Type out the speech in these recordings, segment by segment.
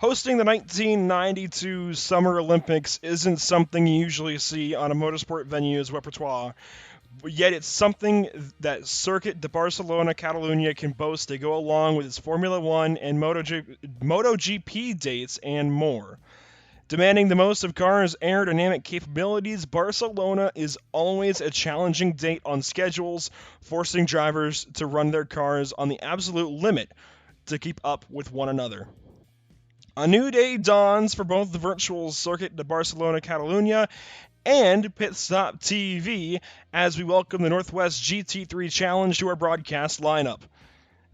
Hosting the 1992 Summer Olympics isn't something you usually see on a motorsport venue's repertoire, yet it's something that Circuit de Barcelona Catalunya can boast to go along with its Formula One and MotoGP dates and more. Demanding the most of cars' aerodynamic capabilities, Barcelona is always a challenging date on schedules, forcing drivers to run their cars on the absolute limit to keep up with one another. A new day dawns for both the virtual Circuit de Barcelona Catalunya and PitStop TV as we welcome the Northwest GT3 Challenge to our broadcast lineup.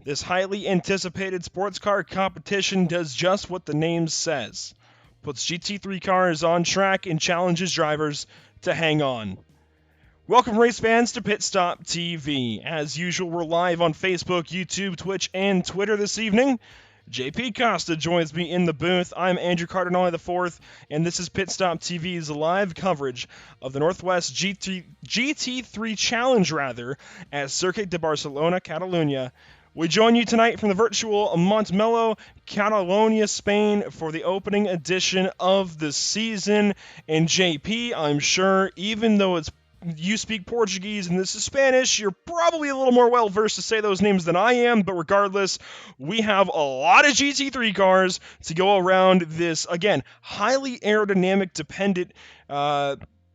This highly anticipated sports car competition does just what the name says. Puts GT3 cars on track and challenges drivers to hang on. Welcome race fans to PitStop TV. As usual, we're live on Facebook, YouTube, Twitch, and Twitter this evening. JP Costa joins me in the booth. I'm Andrew Cardinale IV, and this is PitStop TV's live coverage of the Northwest GT3 Challenge at Circuit de Barcelona, Catalunya. We join you tonight from the virtual Montmeló, Catalonia, Spain, for the opening edition of the season. And JP, I'm sure, even though you speak Portuguese and this is Spanish, you're probably a little more well-versed to say those names than I am, but regardless, we have a lot of GT3 cars to go around this, again, highly aerodynamic-dependent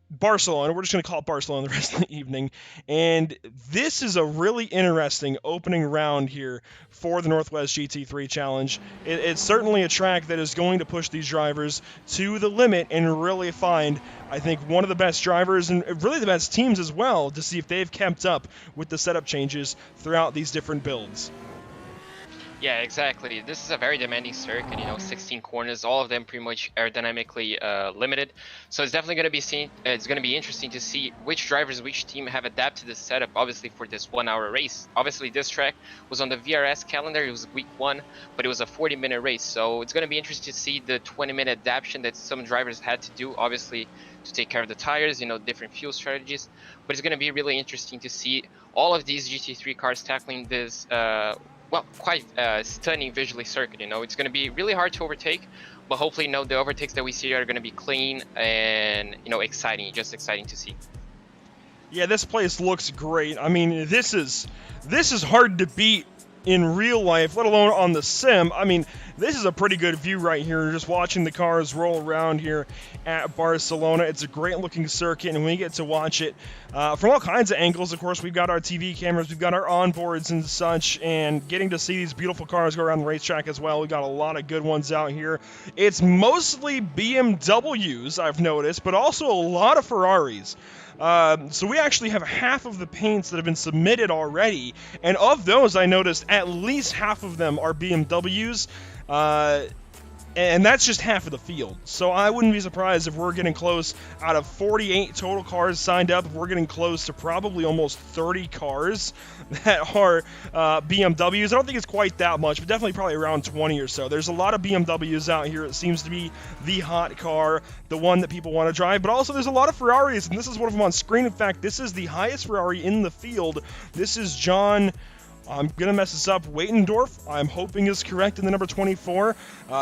Barcelona. We're just going to call it Barcelona the rest of the evening. And this is a really interesting opening round here for the Northwest GT3 Challenge. It's certainly a track that is going to push these drivers to the limit and really find, I think, one of the best drivers and really the best teams as well to see if they've kept up with the setup changes throughout these different builds. Yeah, exactly. This is a very demanding circuit, 16 corners, all of them pretty much aerodynamically limited. So it's definitely going to be it's going to be interesting to see which drivers, which team have adapted this setup, obviously, for this 1 hour race. Obviously, this track was on the VRS calendar. It was week 1, but it was a 40-minute race. So it's going to be interesting to see the 20-minute adaptation that some drivers had to do, obviously, to take care of the tires, different fuel strategies. But it's going to be really interesting to see all of these GT3 cars tackling this quite stunning visually circuit. It's going to be really hard to overtake, but hopefully, the overtakes that we see are going to be clean and, exciting, just exciting to see. Yeah, this place looks great. I mean, this is hard to beat in real life, let alone on the sim. I mean, this is a pretty good view right here, just watching the cars roll around here at Barcelona. It's a great looking circuit, and we get to watch it from all kinds of angles. Of course, we've got our TV cameras, we've got our onboards and such, and getting to see these beautiful cars go around the racetrack as well. We've got a lot of good ones out here. It's mostly BMWs, I've noticed, but also a lot of Ferraris. So we actually have half of the paints that have been submitted already, and of those I noticed at least half of them are BMWs, and that's just half of the field. So I wouldn't be surprised if we're getting close, out of 48 total cars signed up, we're getting close to probably almost 30 cars that are BMWs. I don't think it's quite that much, but definitely probably around 20 or so. There's a lot of BMWs out here. It seems to be the hot car, the one that people want to drive, but also there's a lot of Ferraris, and this is one of them on screen. In fact, this is the highest Ferrari in the field. This is John, I'm going to mess this up, Waitendorf, I'm hoping is correct, in the number 24.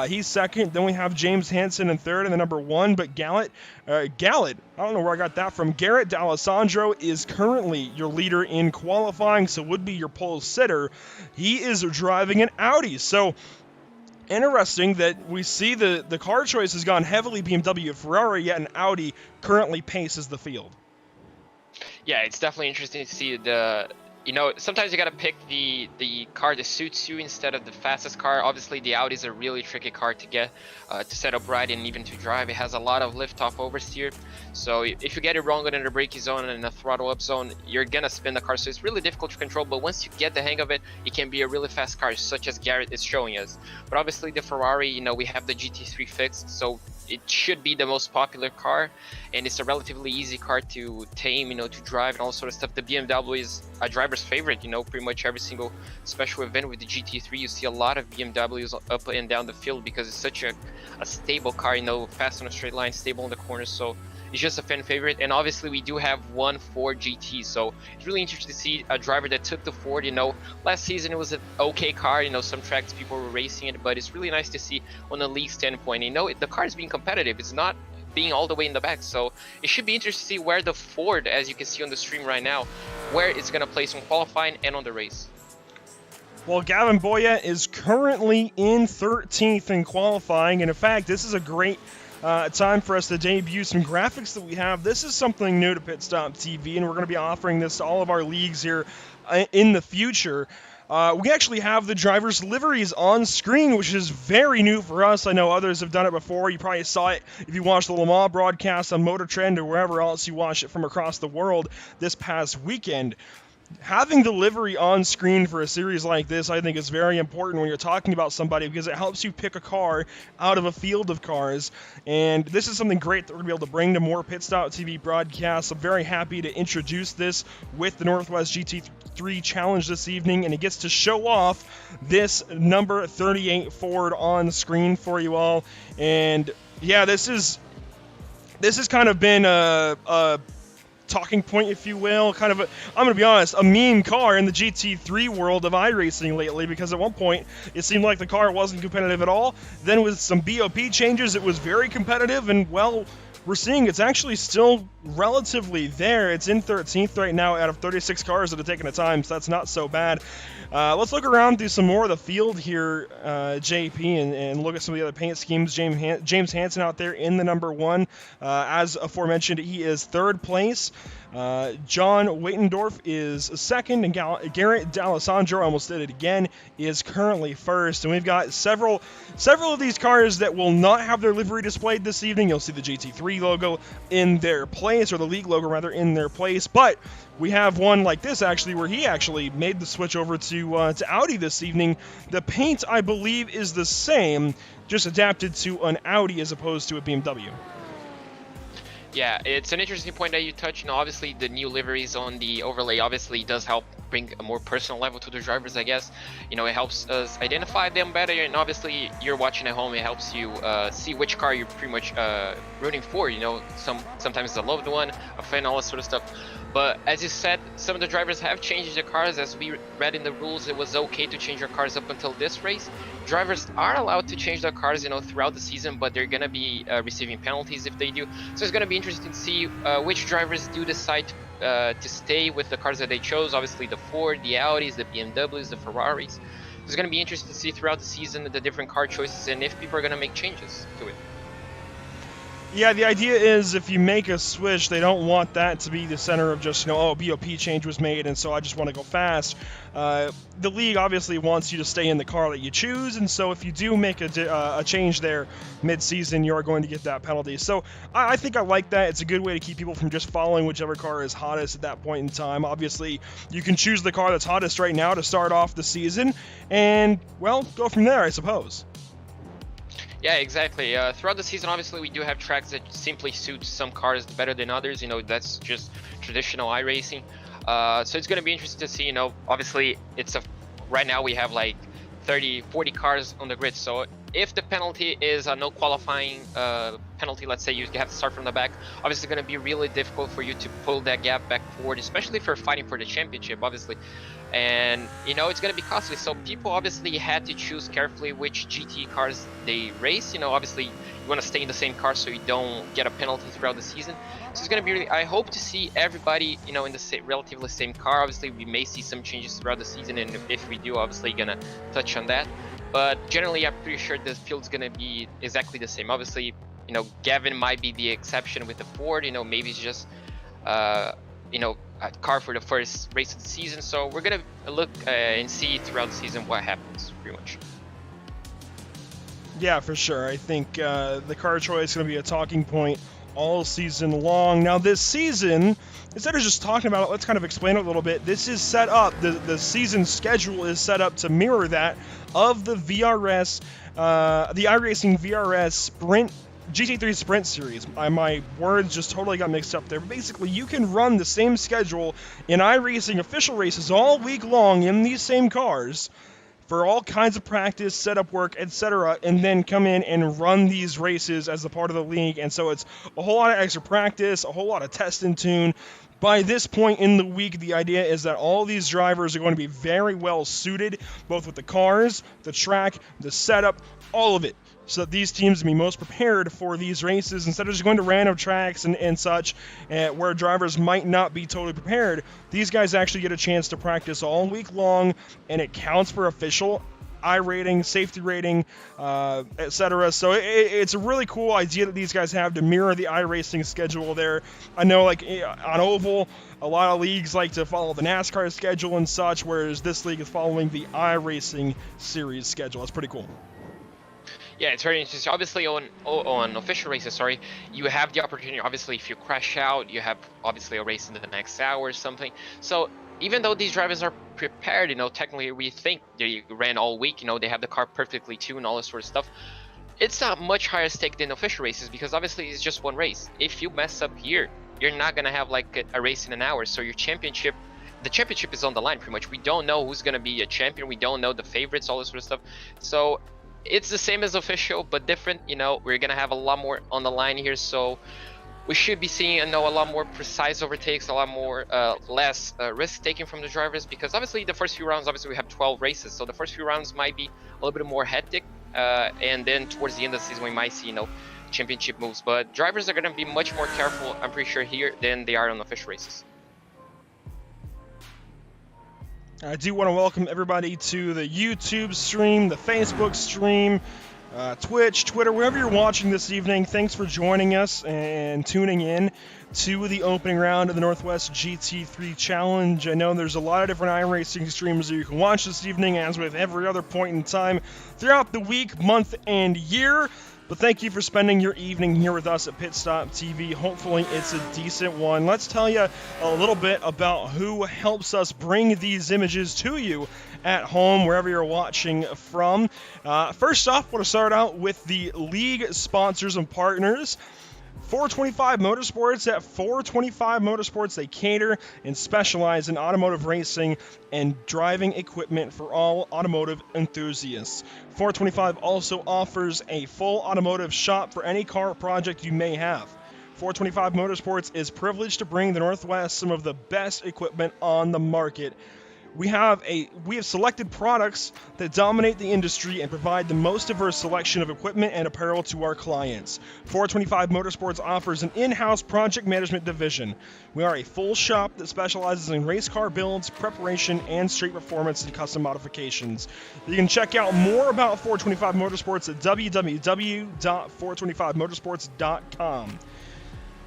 He's second. Then we have James Hansen in third in the number 1. But Gallet, I don't know where I got that from. Garrett D'Alessandro is currently your leader in qualifying, so would be your pole sitter. He is driving an Audi. So interesting that we see the car choice has gone heavily BMW Ferrari, yet an Audi currently paces the field. Yeah, it's definitely interesting to see sometimes you gotta pick the car that suits you instead of the fastest car. Obviously, the Audi is a really tricky car to get to set up right and even to drive. It has a lot of lift-off oversteer, so if you get it wrong in the braking zone and in the throttle-up zone, you're gonna spin the car. So it's really difficult to control. But once you get the hang of it, it can be a really fast car, such as Garrett is showing us. But obviously, the Ferrari, we have the GT3 fixed, so it should be the most popular car, and it's a relatively easy car to tame, to drive and all sort of stuff. The BMW is a driver's favorite, pretty much every single special event with the GT3, you see a lot of BMWs up and down the field because it's such a stable car, fast on a straight line, stable in the corners. So it's just a fan favorite. And obviously we do have one Ford GT, so it's really interesting to see a driver that took the Ford. Last season it was an okay car, some tracks people were racing it, but it's really nice to see on a league standpoint. You know, the car is being competitive. It's not being all the way in the back. So it should be interesting to see where the Ford, as you can see on the stream right now, where it's going to place on qualifying and on the race. Well, Gavin Boya is currently in 13th in qualifying, and in fact, this is a great time for us to debut some graphics that we have. This is something new to PitStop TV, and we're going to be offering this to all of our leagues here in the future. We actually have the drivers' liveries on screen, which is very new for us. I know others have done it before. You probably saw it if you watched the Le Mans broadcast on Motor Trend or wherever else you watch it from across the world this past weekend. Having the livery on screen for a series like this, I think, is very important when you're talking about somebody, because it helps you pick a car out of a field of cars. And this is something great that we're going to be able to bring to more PitStop TV broadcasts. I'm very happy to introduce this with the Northwest GT3 Challenge this evening, and it gets to show off this number 38 Ford on screen for you all. And yeah, this has kind of been a talking point, if you will, kind of I'm going to be honest, a meme car in the GT3 world of iRacing lately, because at one point it seemed like the car wasn't competitive at all. Then with some BOP changes, it was very competitive, and well, we're seeing it's actually still relatively there. It's in 13th right now out of 36 cars that have taken a time, so that's not so bad. Let's look around through some more of the field here, JP, and look at some of the other paint schemes. James Hansen out there in the number 1. As aforementioned, he is 3rd place. John Waitendorf is 2nd, and Garrett D'Alessandro, almost did it again, is currently 1st. And we've got several of these cars that will not have their livery displayed this evening. You'll see the GT3 logo in their place, or the league logo rather, in their place. But we have one like this, actually, where he actually made the switch over to Audi this evening. The paint, I believe, is the same, just adapted to an Audi as opposed to a BMW. Yeah, it's an interesting point that you touched. You know, obviously the new liveries on the overlay obviously does help bring a more personal level to the drivers, I guess. You know, it helps us identify them better, and obviously you're watching at home, it helps you see which car you're pretty much rooting for. You know, sometimes it's a loved one, a fan, all that sort of stuff. But as you said, some of the drivers have changed their cars. As we read in the rules, it was okay to change your cars up until this race. Drivers are allowed to change their cars, you know, throughout the season, but they're gonna be receiving penalties if they do. So it's gonna be interesting to see which drivers do decide to stay with the cars that they chose. Obviously, the Ford, the Audis, the BMWs, the Ferraris. It's gonna be interesting to see throughout the season the different car choices and if people are gonna make changes to it. Yeah, the idea is if you make a switch, they don't want that to be the center of just, you know, oh, BOP change was made, and so I just want to go fast. The league obviously wants you to stay in the car that you choose, and so if you do make a change there mid-season, you are going to get that penalty. So I think I like that. It's a good way to keep people from just following whichever car is hottest at that point in time. Obviously, you can choose the car that's hottest right now to start off the season, and, well, go from there, I suppose. Yeah, exactly. Throughout the season, obviously, we do have tracks that simply suit some cars better than others. You know, that's just traditional iRacing. So it's going to be interesting to see, you know, obviously, right now we have like 30, 40 cars on the grid. So if the penalty is a no qualifying penalty, let's say you have to start from the back, obviously going to be really difficult for you to pull that gap back forward, especially if you're fighting for the championship, obviously. And, you know, it's going to be costly. So people obviously had to choose carefully which GT cars they race. You know, obviously you want to stay in the same car so you don't get a penalty throughout the season. So it's going to be really, I hope to see everybody, you know, in the relatively same car. Obviously we may see some changes throughout the season, and if we do, obviously going to touch on that. But generally, I'm pretty sure the field's going to be exactly the same. Obviously, you know, Gavin might be the exception with the Ford. You know, maybe it's just, you know, a car for the first race of the season. So we're going to look and see throughout the season what happens, pretty much. Yeah, for sure. I think the car choice is going to be a talking point all season long. Now, this season, instead of just talking about it, let's kind of explain it a little bit. This is set up, the season schedule is set up to mirror that of the VRS, the iRacing VRS Sprint GT3 Sprint Series. My words just totally got mixed up there. But basically, you can run the same schedule in iRacing official races all week long in these same cars for all kinds of practice, setup work, etc., and then come in and run these races as a part of the league. And so it's a whole lot of extra practice, a whole lot of test and tune. By this point in the week, the idea is that all these drivers are going to be very well suited, both with the cars, the track, the setup, all of it. so that these teams can be most prepared for these races instead of just going to random tracks and such where drivers might not be totally prepared. These guys actually get a chance to practice all week long, and it counts for official iRating, safety rating, etc. So it's a really cool idea that these guys have to mirror the iRacing schedule there. I know, like on Oval, a lot of leagues like to follow the NASCAR schedule and such, whereas this league is following the iRacing series schedule. That's pretty cool. Yeah, it's very interesting. Obviously, on official races, you have the opportunity. Obviously, if you crash out, you have obviously a race in the next hour or something. So even though these drivers are prepared, technically we think they ran all week. They have the car perfectly tuned, all this sort of stuff. It's a much higher stake than official races because obviously it's just one race. If you mess up here, you're not gonna have like a race in an hour. So your championship. The championship is on the line pretty much. We don't know who's going to be a champion. We don't know the favorites, all this sort of stuff. So it's the same as official, but different. We're going to have a lot more on the line here. So we should be seeing, a lot more precise overtakes, a lot more less risk taking from the drivers, because obviously the first few rounds, obviously we have 12 races. So the first few rounds might be a little bit more hectic. And then towards the end of the season, we might see, championship moves. But drivers are going to be much more careful, I'm pretty sure, here than they are on official races. I do want to welcome everybody to the YouTube stream, the Facebook stream, Twitch, Twitter, wherever you're watching this evening. Thanks for joining us and tuning in to the opening round of the Northwest GT3 Challenge. I know there's a lot of different iRacing streams that you can watch this evening, as with every other point in time throughout the week, month, and year. But thank you for spending your evening here with us at PitStop TV. Hopefully it's a decent one. Let's tell you a little bit about who helps us bring these images to you at home, wherever you're watching from. First off, I want to start out with the league sponsors and partners. 425 Motorsports. At 425 Motorsports, they cater and specialize in automotive racing and driving equipment for all automotive enthusiasts. 425 also offers a full automotive shop for any car project you may have. 425 Motorsports is privileged to bring the Northwest some of the best equipment on the market. We have selected products that dominate the industry and provide the most diverse selection of equipment and apparel to our clients. 425 Motorsports offers an in-house project management division. We are a full shop that specializes in race car builds, preparation, and street performance and custom modifications. You can check out more about 425 Motorsports at www.425motorsports.com.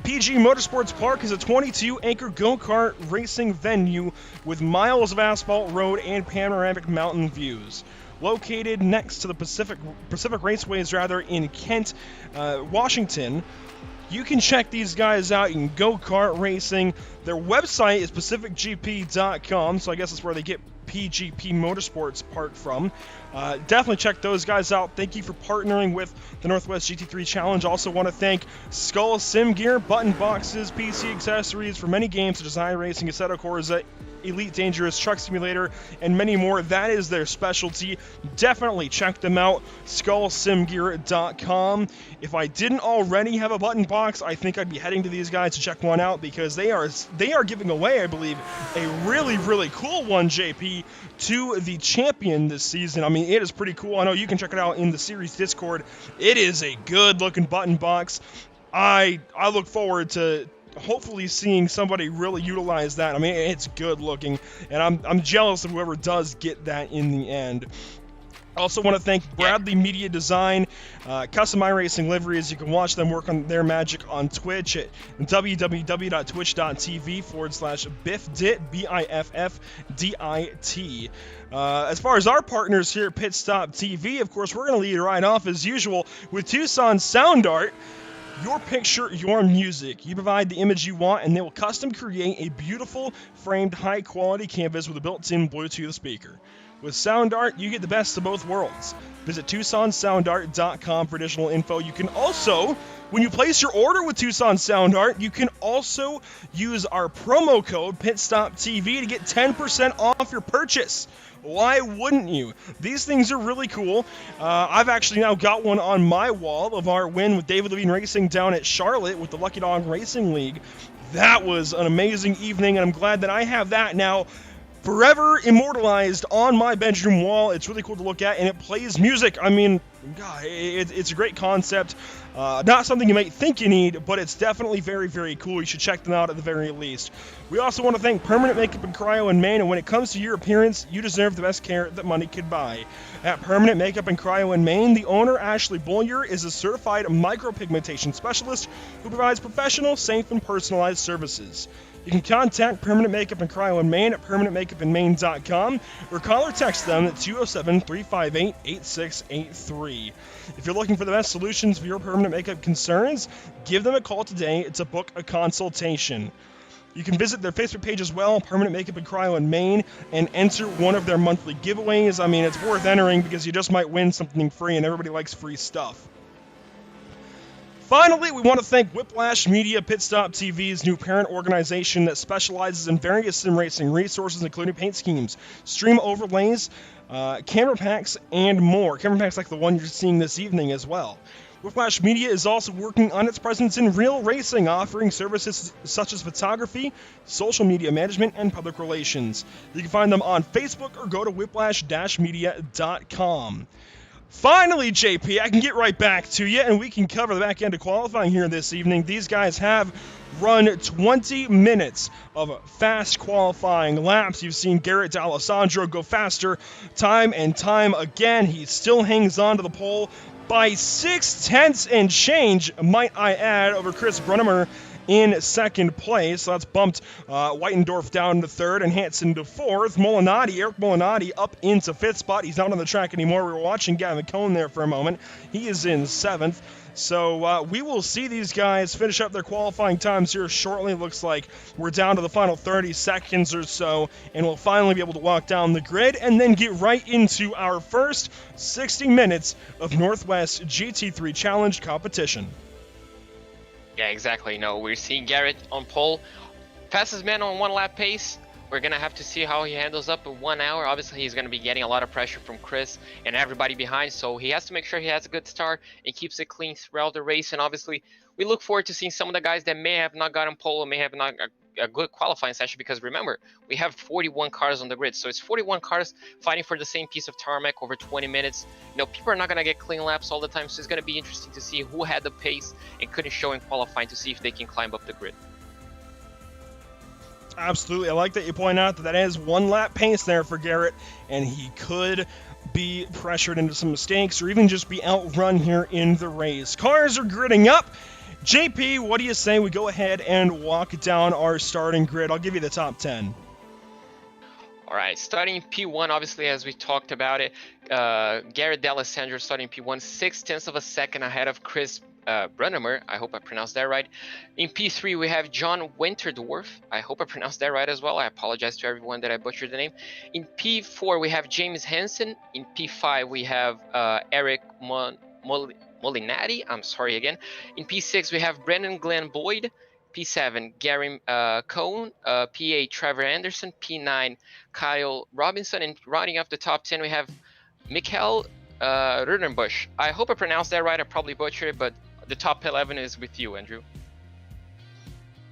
PG Motorsports Park is a 22-acre go-kart racing venue with miles of asphalt road and panoramic mountain views. Located next to the Pacific Raceways in Kent, Washington. You can check these guys out. You can go-kart racing. Their website is pacificgp.com, so I guess that's where they get PGP Motorsports Park from. Definitely check those guys out. Thank you for partnering with the Northwest GT3 Challenge. Also want to thank Skull Sim Gear, button boxes, PC accessories for many games such as iRacing, Assetto Corsa, Elite Dangerous, Truck Simulator, and many more. That is their specialty. Definitely check them out, skullsimgear.com. If I didn't already have a button box, I think I'd be heading to these guys to check one out, because they are giving away, I believe, a really, really cool one, JP, to the champion this season. I mean, it is pretty cool. I know you can check it out in the series Discord. It is a good-looking button box. I look forward to hopefully seeing somebody really utilize that. I mean, it's good looking, and I'm jealous of whoever does get that in the end. I also want to thank Bradley Media Design, Custom iRacing Liveries. You can watch them work on their magic on Twitch at www.twitch.tv/biffdit, BIFFDIT. As far as our partners here at PitStop TV, of course, we're going to lead right off as usual with Tucson Sound Art. Your picture, your music. You provide the image you want, and they will custom create a beautiful, framed, high-quality canvas with a built-in Bluetooth speaker. With Sound Art, you get the best of both worlds. Visit TucsonSoundArt.com for additional info. You can also, when you place your order with Tucson Sound Art, you can also use our promo code PitStopTV to get 10% off your purchase. Why wouldn't you? These things are really cool. I've actually now got one on my wall of our win with David Levine Racing down at Charlotte with the Lucky Dog Racing League. That was an amazing evening, and I'm glad that I have that now forever immortalized on my bedroom wall. It's really cool to look at, and it plays music. I mean, God, it's a great concept. Not something you might think you need, but it's definitely very, very cool. You should check them out at the very least. We also want to thank Permanent Makeup and Cryo in Maine, and when it comes to your appearance, you deserve the best care that money could buy. At Permanent Makeup and Cryo in Maine, the owner, Ashley Bollier, is a certified micropigmentation specialist who provides professional, safe, and personalized services. You can contact Permanent Makeup and Cryo in Maine at permanentmakeupinmaine.com or call or text them at 207-358-8683. If you're looking for the best solutions for your permanent makeup concerns, give them a call today to book a consultation. You can visit their Facebook page as well, Permanent Makeup and Cryo in Maine, and enter one of their monthly giveaways. I mean, it's worth entering because you just might win something free, and everybody likes free stuff. Finally, we want to thank Whiplash Media, PitStop TV's new parent organization that specializes in various sim racing resources, including paint schemes, stream overlays, camera packs, and more. Camera packs like the one you're seeing this evening as well. Whiplash Media is also working on its presence in real racing, offering services such as photography, social media management, and public relations. You can find them on Facebook or go to whiplash-media.com. Finally, JP, I can get right back to you, and we can cover the back end of qualifying here this evening. These guys have run 20 minutes of fast qualifying laps. You've seen Garrett D'Alessandro go faster time and time again. He still hangs on to the pole by 6/10 and change, might I add, over Chris Brunnemer in second place. So that's bumped Whitendorf down to third and Hansen to fourth. Eric Molinari up into fifth spot. He's not on the track anymore. We were watching Gavin Cohn there for a moment. He is in seventh. So we will see these guys finish up their qualifying times here shortly. Looks like we're down to the final 30 seconds or so, and we'll finally be able to walk down the grid and then get right into our first 60 minutes of Northwest GT3 Challenge competition. Yeah, exactly. No, we're seeing Garrett on pole. Fastest man on 1 lap pace. We're going to have to see how he handles up in 1 hour. Obviously, he's going to be getting a lot of pressure from Chris and everybody behind. So he has to make sure he has a good start and keeps it clean throughout the race. And obviously, we look forward to seeing some of the guys that may have not gotten pole or may have not a good qualifying session. Because remember, we have 41 cars on the grid. So it's 41 cars fighting for the same piece of tarmac over 20 minutes. You know, people are not going to get clean laps all the time. So it's going to be interesting to see who had the pace and couldn't show in qualifying to see if they can climb up the grid. Absolutely. I like that you point out that that is 1 lap pace there for Garrett, and he could be pressured into some mistakes or even just be outrun here in the race. Cars are gridding up. JP, what do you say we go ahead and walk down our starting grid? I'll give you the top 10. All right, starting in P1, obviously, as we talked about it, Garrett D'Alessandro starting P1, 0.6 of a second ahead of Chris Brunnemer. I hope I pronounced that right. In P3, we have John Winterdorf. I hope I pronounced that right as well. I apologize to everyone that I butchered the name. In P4, we have James Hansen. In P5, we have Eric Molinari. I'm sorry again. In P6, we have Brendan Glenn Boyd. P7, Gary Cohn. P8, Trevor Anderson. P9, Kyle Robinson. And rounding off the top 10, we have Mikhail Rudenbusch. I hope I pronounced that right. I probably butchered it, but the top 11 is with you, Andrew.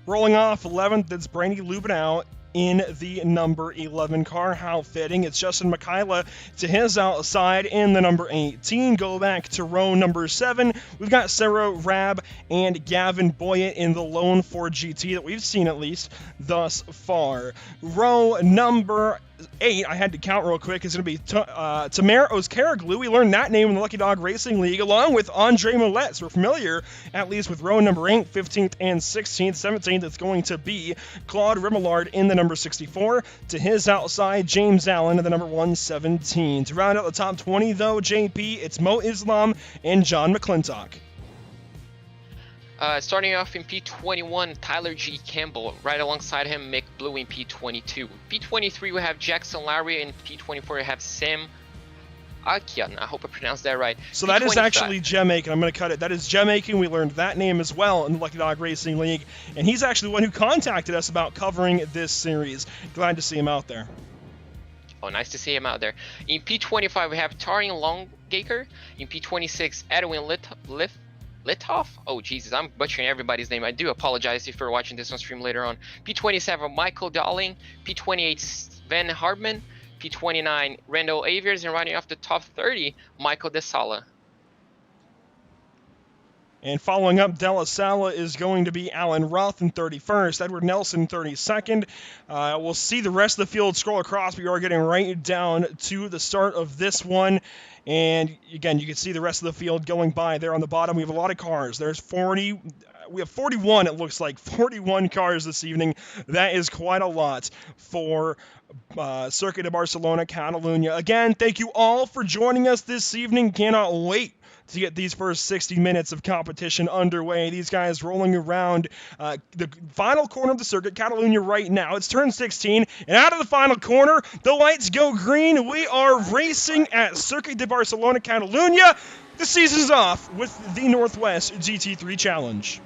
Rolling off 11th, it's Brady Lubinow in the number 11 car. How fitting. It's Justin Mikhaila to his outside in the number 18. Go back to row number 7. We've got Sarah Rabb and Gavin Boyett in the lone Ford GT that we've seen at least thus far. Row number 8, I had to count real quick, is going to be Tamer Ozkaraglu. We learned that name in the Lucky Dog Racing League, along with Andre Millet. So we're familiar, at least with row number 8, 15th and 16th. 17th, it's going to be Claude Remillard in the number 64. To his outside, James Allen in the number 117. To round out the top 20, though, JP, it's Mo Islam and John McClintock. Starting off in P21, Tyler G. Campbell. Right alongside him, Mick Blue in P22. P23, we have Jackson Lowry. In P24, we have Sam Akian. I hope I pronounced that right. So that is actually Jemakin. I'm going to cut it. That is Jemakin. We learned that name as well in the Lucky Dog Racing League. And he's actually the one who contacted us about covering this series. Glad to see him out there. Oh, nice to see him out there. In P25, we have Tarin Longacre. In P26, Edwin Litoff? Oh, Jesus, I'm butchering everybody's name. I do apologize if you're watching this on stream later on. P27, Michael Darling. P28, Sven Hardman. P29, Randall Aviers. And running off the top 30, Michael DeSala. And following up, Della Sala is going to be Alan Roth in 31st, Edward Nelson 32nd. We'll see the rest of the field scroll across. We are getting right down to the start of this one. And again, you can see the rest of the field going by there on the bottom. We have a lot of cars. There's 40. We have 41, it looks like. 41 cars this evening. That is quite a lot for Circuit de Barcelona, Catalunya. Again, thank you all for joining us this evening. Cannot wait to get these first 60 minutes of competition underway. These guys rolling around the final corner of the Circuit, Catalunya right now. It's turn 16, and out of the final corner, the lights go green. We are racing at Circuit de Barcelona, Catalunya. The season's off with the Northwest GT3 Challenge.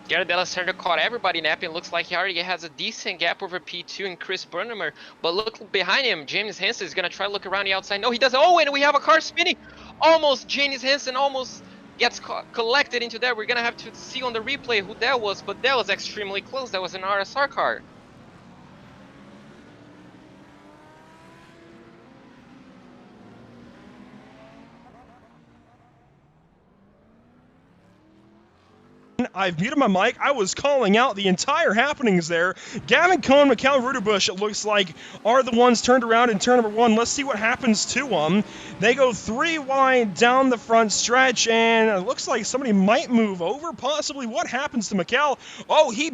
Garrett Della Serna caught everybody napping. Looks like he already has a decent gap over P2 and Chris Brunnemer. But look behind him. James Hansen is going to try to look around the outside. No, he doesn't. Oh, and we have a car spinning. Almost. James Hansen almost gets collected into that. We're going to have to see on the replay who that was. But that was extremely close. That was an RSR car. I've muted my mic. I was calling out the entire happenings there. Gavin Cohn, Mikkel Ruderbusch, it looks like, are the ones turned around in turn number one. Let's see what happens to them. They go 3 wide down the front stretch, and it looks like somebody might move over, possibly. What happens to Mikkel? Oh, he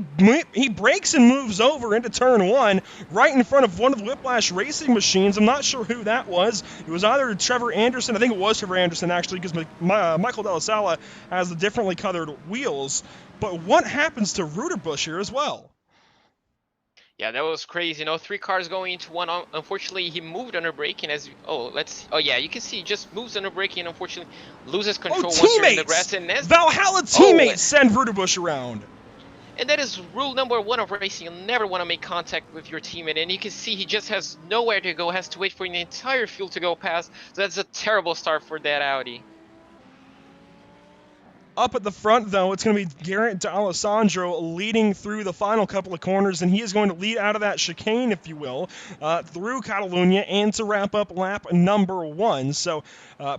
breaks and moves over into turn one, right in front of one of the Whiplash Racing machines. I'm not sure who that was. It was either Trevor Anderson. I think it was Trevor Anderson, actually, because Michael Della Sala has the differently colored wheels. But what happens to Ruderbusch here as well? Yeah, that was crazy. You know, 3 cars going into one. Unfortunately, he moved under braking as. Oh, yeah, you can see he just moves under braking and unfortunately loses control once you're in the grass. And Valhalla teammates send Ruderbusch around. And that is rule number 1 of racing. You'll never want to make contact with your teammate. And you can see he just has nowhere to go, has to wait for the entire field to go past. So that's a terrible start for that Audi. Up at the front, though, it's going to be Garrett D'Alessandro leading through the final couple of corners, and he is going to lead out of that chicane, if you will, through Catalunya and to wrap up lap number 1. So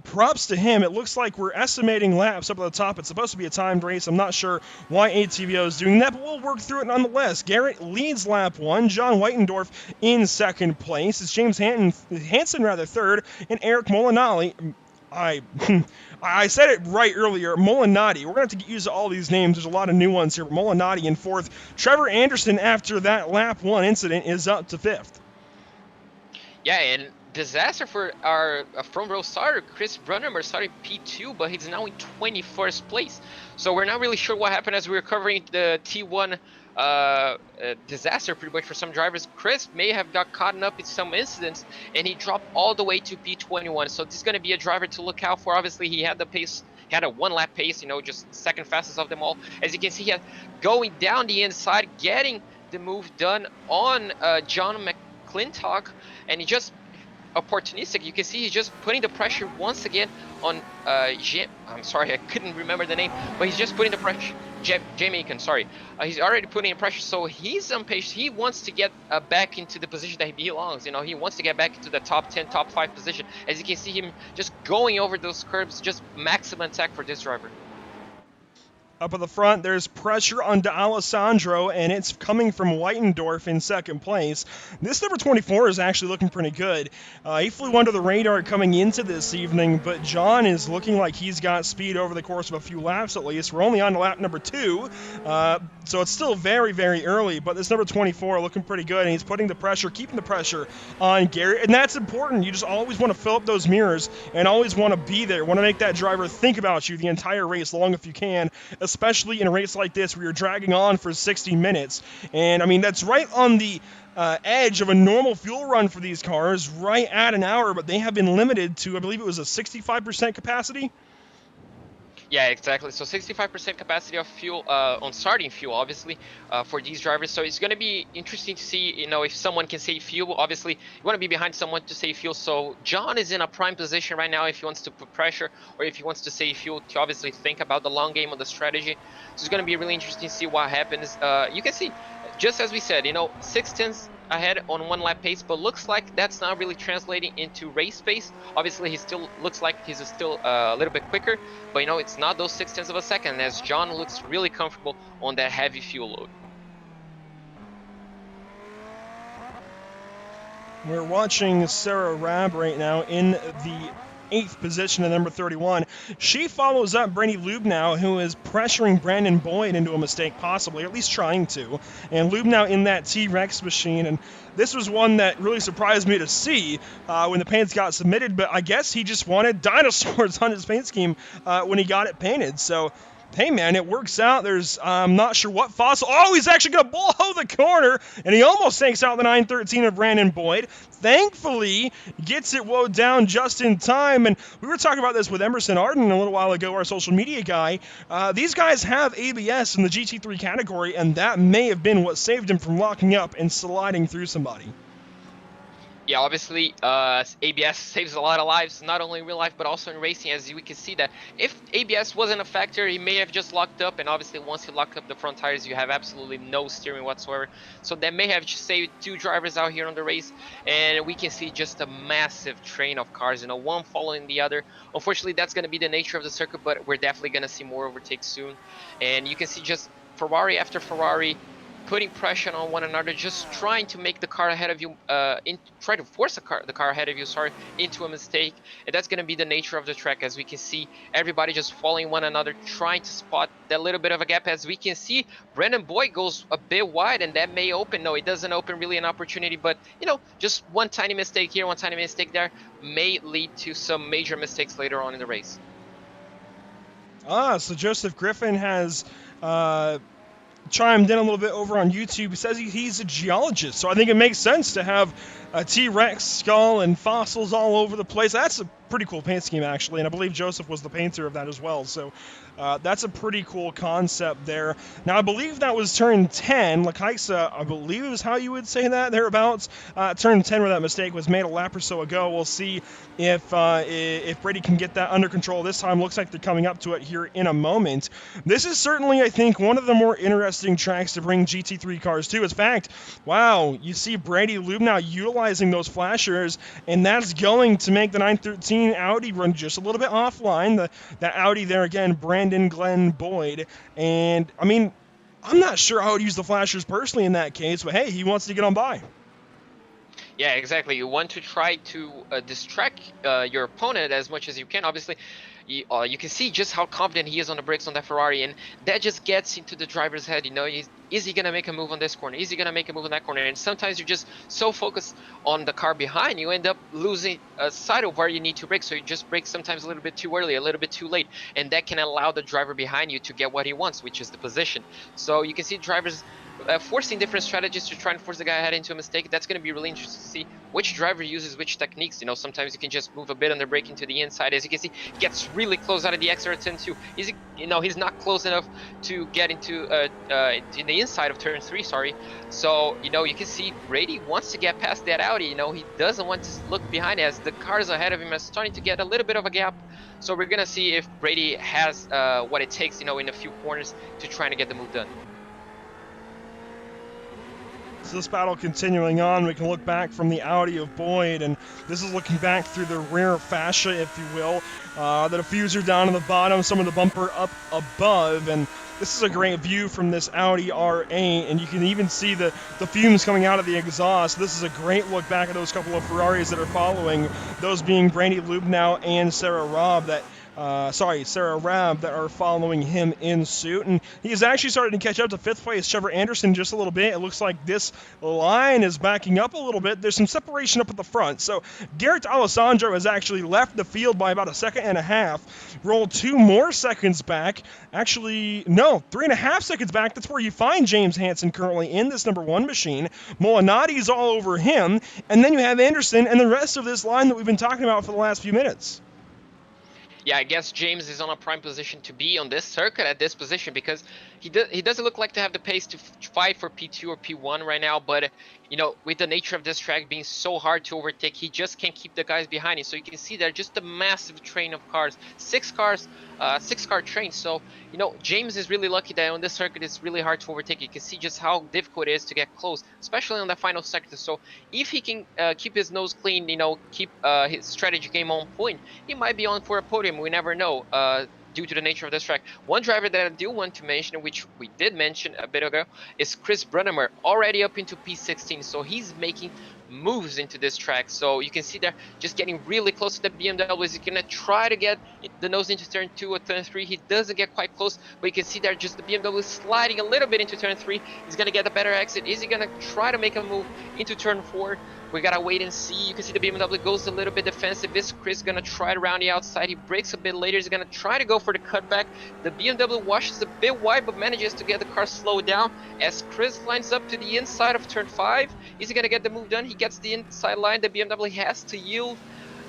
props to him. It looks like we're estimating laps up at the top. It's supposed to be a timed race. I'm not sure why ATVO is doing that, but we'll work through it nonetheless. Garrett leads lap 1. John Whitendorf in second place. It's James Hansen third, and Eric Molinari. I said it right earlier, Molinari. We're going to have to get used to all these names. There's a lot of new ones here. Molinari in 4th. Trevor Anderson, after that lap 1 incident, is up to 5th. Yeah, and disaster for our front row starter, Chris Brunnemer, started P2, but he's now in 21st place. So we're not really sure what happened as we were covering the T1 disaster pretty much for some drivers. Chris may have got caught up in some incidents and he dropped all the way to P21. So this is going to be a driver to look out for. Obviously, he had the pace. He had a 1-lap pace, you know, just second fastest of them all. As you can see, he had going down the inside, getting the move done on John McClintock, and he just opportunistic. You can see he's just putting the pressure once again on I'm sorry, I couldn't remember the name, but he's just putting the pressure. Jamaican, sorry. He's already putting in pressure, so he's impatient. He wants to get back into the position that he belongs. You know, he wants to get back into the top 10, top 5 position. As you can see him just going over those curbs, just maximum attack for this driver. Up at the front, there's pressure on D'Alessandro, and it's coming from Whitendorf in second place. This number 24 is actually looking pretty good. He flew under the radar coming into this evening, but John is looking like he's got speed over the course of a few laps at least. We're only on to lap number 2, so it's still very, very early, but this number 24 looking pretty good, and he's putting the pressure, keeping the pressure on Garrett, and that's important. You just always want to fill up those mirrors and always want to be there, want to make that driver think about you the entire race long if you can, especially in a race like this where you're dragging on for 60 minutes. And, I mean, that's right on the edge of a normal fuel run for these cars, right at an hour, but they have been limited to, I believe it was a 65% capacity. Yeah, exactly. So 65% capacity of fuel on starting fuel, obviously, for these drivers. So it's going to be interesting to see, if someone can save fuel. Obviously, you want to be behind someone to save fuel. So John is in a prime position right now if he wants to put pressure or if he wants to save fuel to obviously think about the long game of the strategy. So it's going to be really interesting to see what happens. You can see, just as we said, 6 tenths ahead on one lap pace, but looks like that's not really translating into race pace. Obviously, he still looks like he's still a little bit quicker, but it's not those 6 tenths of a second, as John looks really comfortable on that heavy fuel load. We're watching Sarah Rabb right now in the 8th position at number 31. She follows up Brady Lubnow, who is pressuring Brandon Boyd into a mistake, possibly, or at least trying to. And Lubnow in that T-Rex machine, and this was one that really surprised me to see when the paints got submitted, but I guess he just wanted dinosaurs on his paint scheme when he got it painted. So, hey man, it works out. I'm not sure what fossil. Oh, he's actually going to blow the corner, and he almost takes out the 913 of Brandon Boyd. Thankfully, gets it woed down just in time, and we were talking about this with Emerson Arden a little while ago, our social media guy. These guys have ABS in the GT3 category, and that may have been what saved him from locking up and sliding through somebody. Yeah, obviously, ABS saves a lot of lives, not only in real life, but also in racing, as we can see that if ABS wasn't a factor, he may have just locked up, and obviously once he locked up the front tires, you have absolutely no steering whatsoever. So that may have just saved 2 drivers out here on the race, and we can see just a massive train of cars, one following the other. Unfortunately, that's going to be the nature of the circuit, but we're definitely going to see more overtakes soon. And you can see just Ferrari after Ferrari putting pressure on one another, just trying to make the car ahead of you, try to force the car ahead of you, into a mistake. And that's going to be the nature of the track, as we can see everybody just following one another, trying to spot that little bit of a gap. As we can see, Brandon Boyd goes a bit wide, and that may open. No, it doesn't open really an opportunity, but just one tiny mistake here, one tiny mistake there may lead to some major mistakes later on in the race. So Joseph Griffin has chimed in a little bit over on YouTube. He says he's a geologist, so I think it makes sense to have a T-Rex skull and fossils all over the place. That's a pretty cool paint scheme, actually, and I believe Joseph was the painter of that as well, so that's a pretty cool concept there. Now, I believe that was turn 10. Lakaisa, I believe is how you would say that, thereabouts. Turn 10 where that mistake was made a lap or so ago. We'll see if Brady can get that under control this time. Looks like they're coming up to it here in a moment. This is certainly, I think, one of the more interesting tracks to bring GT3 cars to. In fact, wow, you see Brady Lubnow utilizing those flashers, and that's going to make the 913 Audi run just a little bit offline. That Audi there again, Brandon Glenn Boyd. And, I mean, I'm not sure I would use the flashers personally in that case, but hey, he wants to get on by. Yeah, exactly. You want to try to distract your opponent as much as you can. Obviously, you can see just how confident he is on the brakes on that Ferrari, and that just gets into the driver's head. Is he going to make a move on this corner? Is he going to make a move on that corner? And sometimes you're just so focused on the car behind, you end up losing sight of where you need to brake. So you just brake sometimes a little bit too early, a little bit too late, and that can allow the driver behind you to get what he wants, which is the position. So you can see drivers forcing different strategies to try and force the guy ahead into a mistake. That's going to be really interesting to see which driver uses which techniques. Sometimes you can just move a bit on the brake into the inside. As you can see, he gets really close out of the exit turn 2. He's not close enough to get into in the inside of turn 3. So you can see Brady wants to get past that Audi. He doesn't want to look behind as the cars ahead of him are starting to get a little bit of a gap. So we're gonna see if Brady has what it takes, in a few corners to try to get the move done. So this battle continuing on, we can look back from the Audi of Boyd, and this is looking back through the rear fascia, if you will. The diffuser down on the bottom, some of the bumper up above, and this is a great view from this Audi R8, and you can even see the fumes coming out of the exhaust. This is a great look back at those couple of Ferraris that are following, those being Brady Lubnow and Sarah Rabb that are following him in suit. And he's actually starting to catch up to 5th place Trevor Anderson just a little bit. It looks like this line is backing up a little bit. There's some separation up at the front. So Garrett Alessandro has actually left the field by about a second and a half, rolled 2 more seconds back. Actually, no, 3.5 seconds back. That's where you find James Hansen currently in this number 1 machine. Molinati's all over him. And then you have Anderson and the rest of this line that we've been talking about for the last few minutes. Yeah, I guess James is on a prime position to be on this circuit at this position because he doesn't look like to have the pace to fight for P2 or P1 right now. But with the nature of this track being so hard to overtake, he just can't keep the guys behind him. So you can see there just a massive train of cars, 6-car train. So James is really lucky that on this circuit it's really hard to overtake. You can see just how difficult it is to get close, especially on the final sector. So if he can keep his nose clean, keep his strategy game on point, he might be on for a podium. We never know. Due to the nature of this track. One driver that I do want to mention, which we did mention a bit ago, is Chris Brunnemer, already up into P16. So he's making moves into this track. So you can see there, just getting really close to the BMW. He's gonna try to get the nose into turn 2 or turn 3. He doesn't get quite close, but you can see there just the BMW sliding a little bit into turn 3. He's gonna get a better exit. Is he gonna try to make a move into turn 4? We gotta wait and see. You can see the BMW goes a little bit defensive. Is Chris gonna try to round the outside? He breaks a bit later. He's gonna try to go for the cutback. The BMW washes a bit wide, but manages to get the car slowed down as Chris lines up to the inside of turn 5. Is he gonna get the move done? He gets the inside line. The BMW has to yield.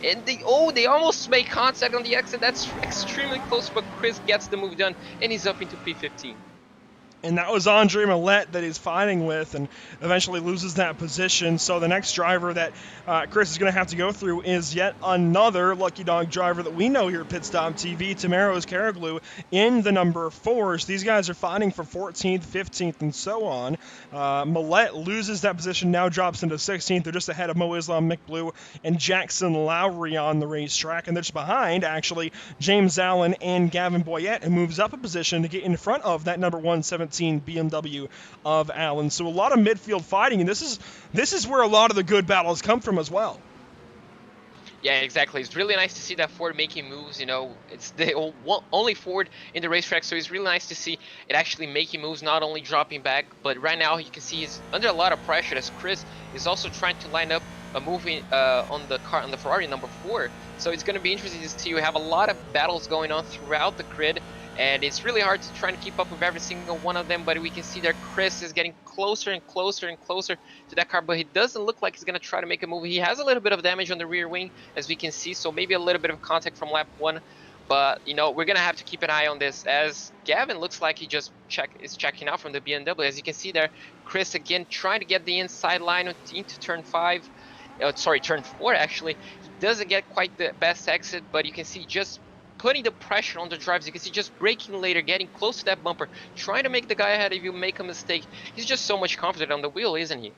And they almost make contact on the exit. That's extremely close, but Chris gets the move done, and he's up into P15. And that was Andre Millette that he's fighting with and eventually loses that position. So the next driver that Chris is going to have to go through is yet another Lucky Dog driver that we know here at PitStop TV, Tamaros Karaglu, in the number 4. So these guys are fighting for 14th, 15th, and so on. Millette loses that position, now drops into 16th. They're just ahead of Mo Islam, Mick Blue, and Jackson Lowry on the racetrack. And they're just behind, actually, James Allen and Gavin Boyette, who moves up a position to get in front of that number 117 BMW of Allen. So a lot of midfield fighting, and this is where a lot of the good battles come from as well. Yeah, exactly. It's really nice to see that Ford making moves. It's the only Ford in the racetrack, so it's really nice to see it actually making moves, not only dropping back, but right now you can see he's under a lot of pressure as Chris is also trying to line up a move on the Ferrari number 4. So it's going to be interesting to see. We have a lot of battles going on throughout the grid, and it's really hard to try to keep up with every single one of them, but we can see that Chris is getting closer and closer and closer to that car, but he doesn't look like he's going to try to make a move. He has a little bit of damage on the rear wing, as we can see, so maybe a little bit of contact from lap 1, but we're going to have to keep an eye on this, as Gavin looks like he just is checking out from the BMW. As you can see there, Chris again trying to get the inside line into turn 5, turn 4 actually. He doesn't get quite the best exit, but you can see just putting the pressure on the drives. You can see just braking later, getting close to that bumper, trying to make the guy ahead of you make a mistake. He's just so much confident on the wheel, isn't he?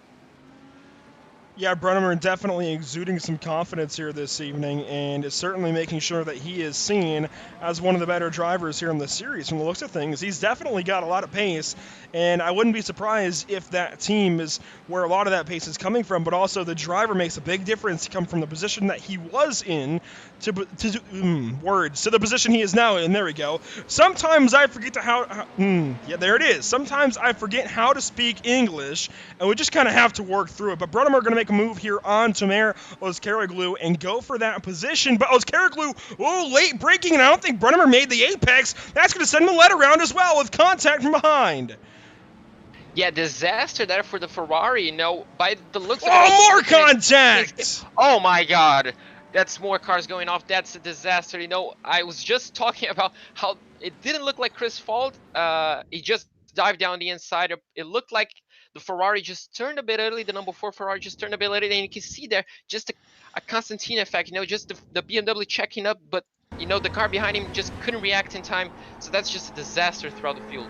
Yeah, Brunnemer definitely exuding some confidence here this evening, and is certainly making sure that he is seen as one of the better drivers here in the series. From the looks of things, he's definitely got a lot of pace, and I wouldn't be surprised if that team is where a lot of that pace is coming from, but also the driver makes a big difference to come from the position that he was in to the position he is now in. There we go. Sometimes I forget there it is. Sometimes I forget how to speak English, and we just kind of have to work through it. But Brunnemer going to make a move here on Tamer Oskaroglu and go for that position. But Oskaroglu, late braking, and I don't think Brunnemer made the apex. That's going to send Millette around as well with contact from behind. Yeah, disaster there for the Ferrari, by the looks of it. Oh, more contact! Oh my god. That's more cars going off. That's a disaster. I was just talking about how it didn't look like Chris' fault. He just dived down the inside. It looked like the Ferrari just turned a bit early. The number 4 Ferrari just turned a bit early. And you can see there just a Constantine effect. Just the BMW checking up, but the car behind him just couldn't react in time. So that's just a disaster throughout the field.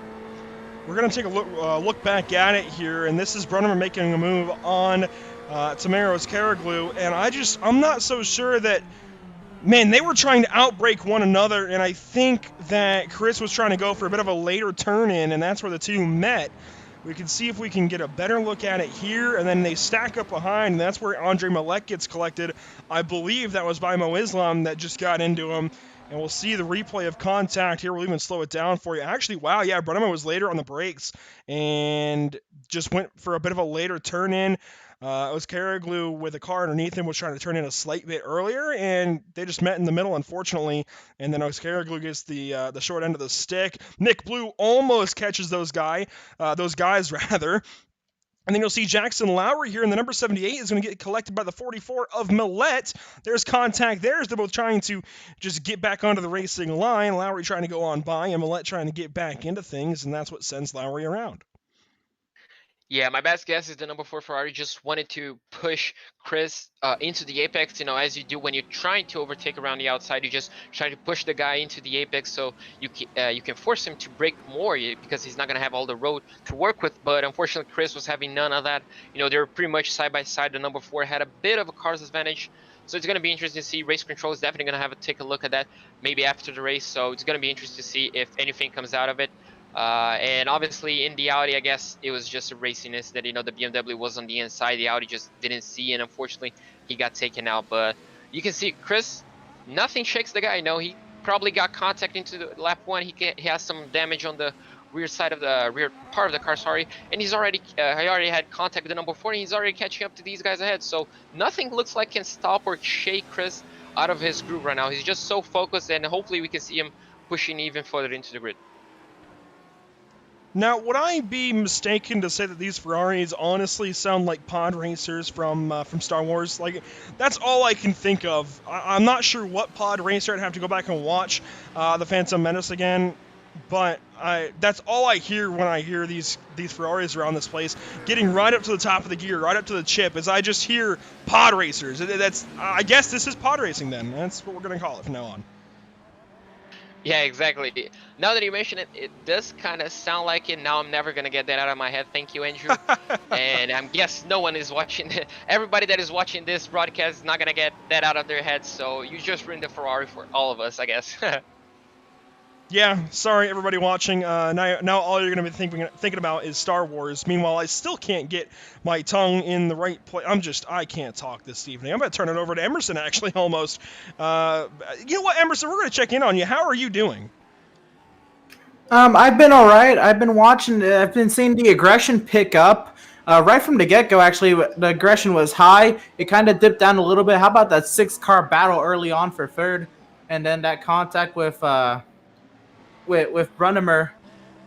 We're going to take a look back at it here, and this is Brunnemer making a move on Tamaros Karaglu, and I'm not so sure that, man, they were trying to outbrake one another, and I think that Chris was trying to go for a bit of a later turn in, and that's where the two met. We can see if we can get a better look at it here, and then they stack up behind, and that's where Andre Millette gets collected. I believe that was by Mo Islam that just got into him. And we'll see the replay of contact here. We'll even slow it down for you. Actually, wow, yeah, Brunnemer was later on the brakes and just went for a bit of a later turn in. It was Karaglu with a car underneath him was trying to turn in a slight bit earlier, and they just met in the middle, unfortunately. And then Karaglu gets the short end of the stick. Mick Blue almost catches those guys rather. And then you'll see Jackson Lowry here in the number 78 is going to get collected by the 44 of Millette. There's contact there as they're both trying to just get back onto the racing line. Lowry trying to go on by and Millette trying to get back into things, and that's what sends Lowry around. Yeah, my best guess is the number 4 Ferrari just wanted to push Chris into the apex, as you do when you're trying to overtake around the outside. You just try to push the guy into the apex so you can force him to break more because he's not going to have all the road to work with. But unfortunately, Chris was having none of that. They were pretty much side by side. The number 4 had a bit of a car's advantage. So it's going to be interesting to see. Race Control is definitely going to take a look at that maybe after the race. So it's going to be interesting to see if anything comes out of it. And obviously in the Audi, I guess it was just a raciness that, the BMW was on the inside. The Audi just didn't see, and unfortunately he got taken out. But you can see Chris, nothing shakes the guy. He probably got contact into the lap 1. He has some damage on the rear side of the rear part of the car, sorry. And he already had contact with the number 4, and he's already catching up to these guys ahead. So nothing looks like can stop or shake Chris out of his groove right now. He's just so focused, and hopefully we can see him pushing even further into the grid. Now, would I be mistaken to say that these Ferraris honestly sound like pod racers from Star Wars? Like, that's all I can think of. I'm not sure what pod racer. I'd have to go back and watch The Phantom Menace again, but that's all I hear when I hear these Ferraris around this place, getting right up to the top of the gear, right up to the chip, as I just hear pod racers. I guess this is pod racing then. That's what we're going to call it from now on. Yeah, exactly. Now that you mention it, it does kind of sound like it. Now I'm never going to get that out of my head. Thank you, Andrew. And I guess no one is watching. Everybody that is watching this broadcast is not going to get that out of their heads. So you just ruined the Ferrari for all of us, I guess. Yeah, sorry everybody watching. Now all you're going to be thinking about is Star Wars. Meanwhile, I still can't get my tongue in the right place. I can't talk this evening. I'm going to turn it over to Emerson, actually, almost. You know what, Emerson, we're going to check in on you. How are you doing? I've been all right. I've been watching. I've been seeing the aggression pick up. Right from the get-go, actually, the aggression was high. It kind of dipped down a little bit. How about that 6-car battle early on for third? And then that contact with Brunnemer,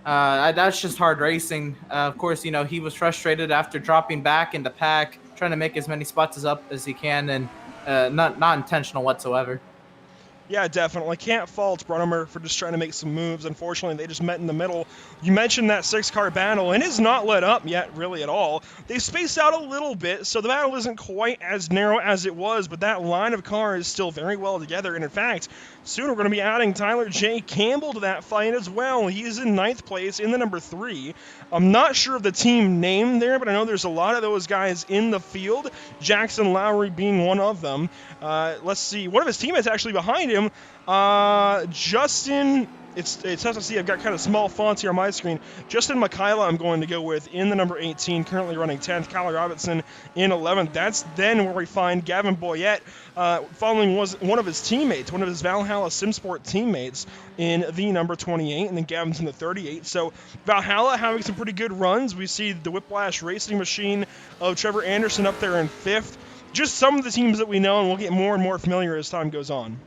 that's just hard racing. Of course, he was frustrated after dropping back in the pack, trying to make as many spots up as he can, and not intentional whatsoever. Yeah, definitely. Can't fault Brunnemer for just trying to make some moves. Unfortunately, they just met in the middle. You mentioned that 6-car battle, and it's not let up yet, really, at all. They spaced out a little bit, so the battle isn't quite as narrow as it was, but that line of cars is still very well together. And in fact, soon we're going to be adding Tyler J. Campbell to that fight as well. He's in 9th place in the number 3. I'm not sure of the team name there, but I know there's a lot of those guys in the field, Jackson Lowry being one of them. Let's see. One of his teammates actually behind him, Justin, it's tough to see. I've got kind of small fonts here on my screen. Justin Mikhaila I'm going to go with in the number 18, currently running 10th. Kyle Robinson in 11th. That's then where we find Gavin Boyette following one of his teammates, one of his Valhalla Simsport teammates in the number 28, and then Gavin's in the 38. So Valhalla having some pretty good runs. We see the Whiplash Racing Machine of Trevor Anderson up there in 5th. Just some of the teams that we know, and we'll get more and more familiar as time goes on.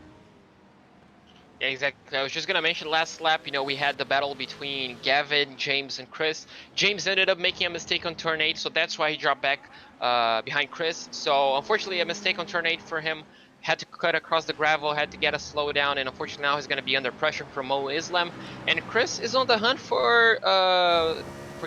Yeah, exactly. I was just going to mention last lap, we had the battle between Gavin, James, and Chris. James ended up making a mistake on turn 8, so that's why he dropped back behind Chris. So unfortunately, a mistake on turn 8 for him. Had to cut across the gravel, had to get a slow down, and unfortunately now he's going to be under pressure from Mo Islam. And Chris is on the hunt for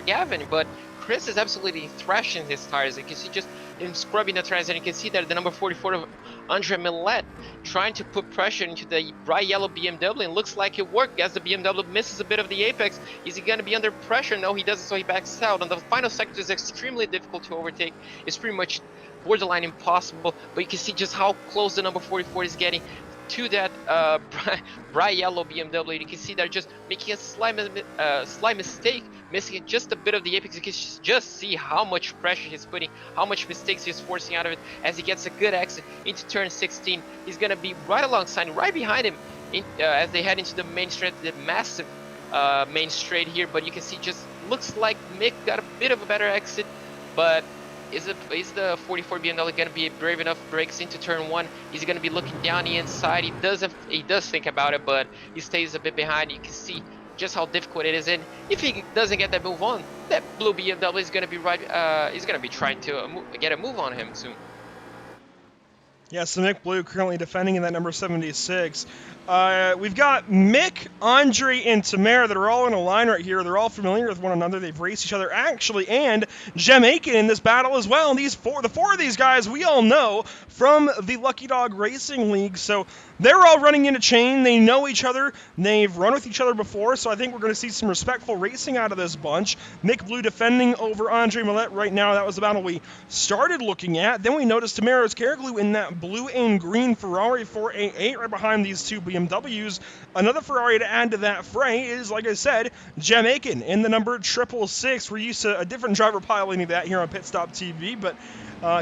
Gavin, but Chris is absolutely thrashing his tires. You can see just him scrubbing the tires, and you can see that the number 44 of Andre Millet trying to put pressure into the bright yellow BMW, and looks like it worked as the BMW misses a bit of the apex. Is he going to be under pressure? No, he doesn't, so he backs out. And the final sector is extremely difficult to overtake. It's pretty much borderline impossible, but you can see just how close the number 44 is getting to that bright yellow BMW. You can see they're just making a slight mistake, missing just a bit of the apex. You can just see how much pressure he's putting, how much mistakes he's forcing out of it as he gets a good exit into turn 16. He's going to be right alongside, right behind him as they head into the main straight, the massive main straight here. But you can see just looks like Mick got a bit of a better exit, but is the 44 BMW going to be brave enough, breaks into turn 1? He's going to be looking down the inside. He does think about it, but he stays a bit behind. You can see just how difficult it is. And if he doesn't get that move on, that blue BMW is going to be is going to be trying to get a move on him soon. Yeah, so Mick Blue currently defending in that number 76. We've got Mick, Andre, and Tamara that are all in a line right here. They're all familiar with one another. They've raced each other, actually, and Jem Aiken in this battle as well. And the four of these guys we all know from the Lucky Dog Racing League. So they're all running in a chain. They know each other. They've run with each other before, so I think we're going to see some respectful racing out of this bunch. Mick Blue defending over Andre Millette right now. That was the battle we started looking at. Then we noticed Tamara Caraglu in that blue and green Ferrari 488 right behind these two BMWs. Another Ferrari to add to that fray is, like I said, Jem Aiken in the number 666. We're used to a different driver piloting that here on PitStop TV, but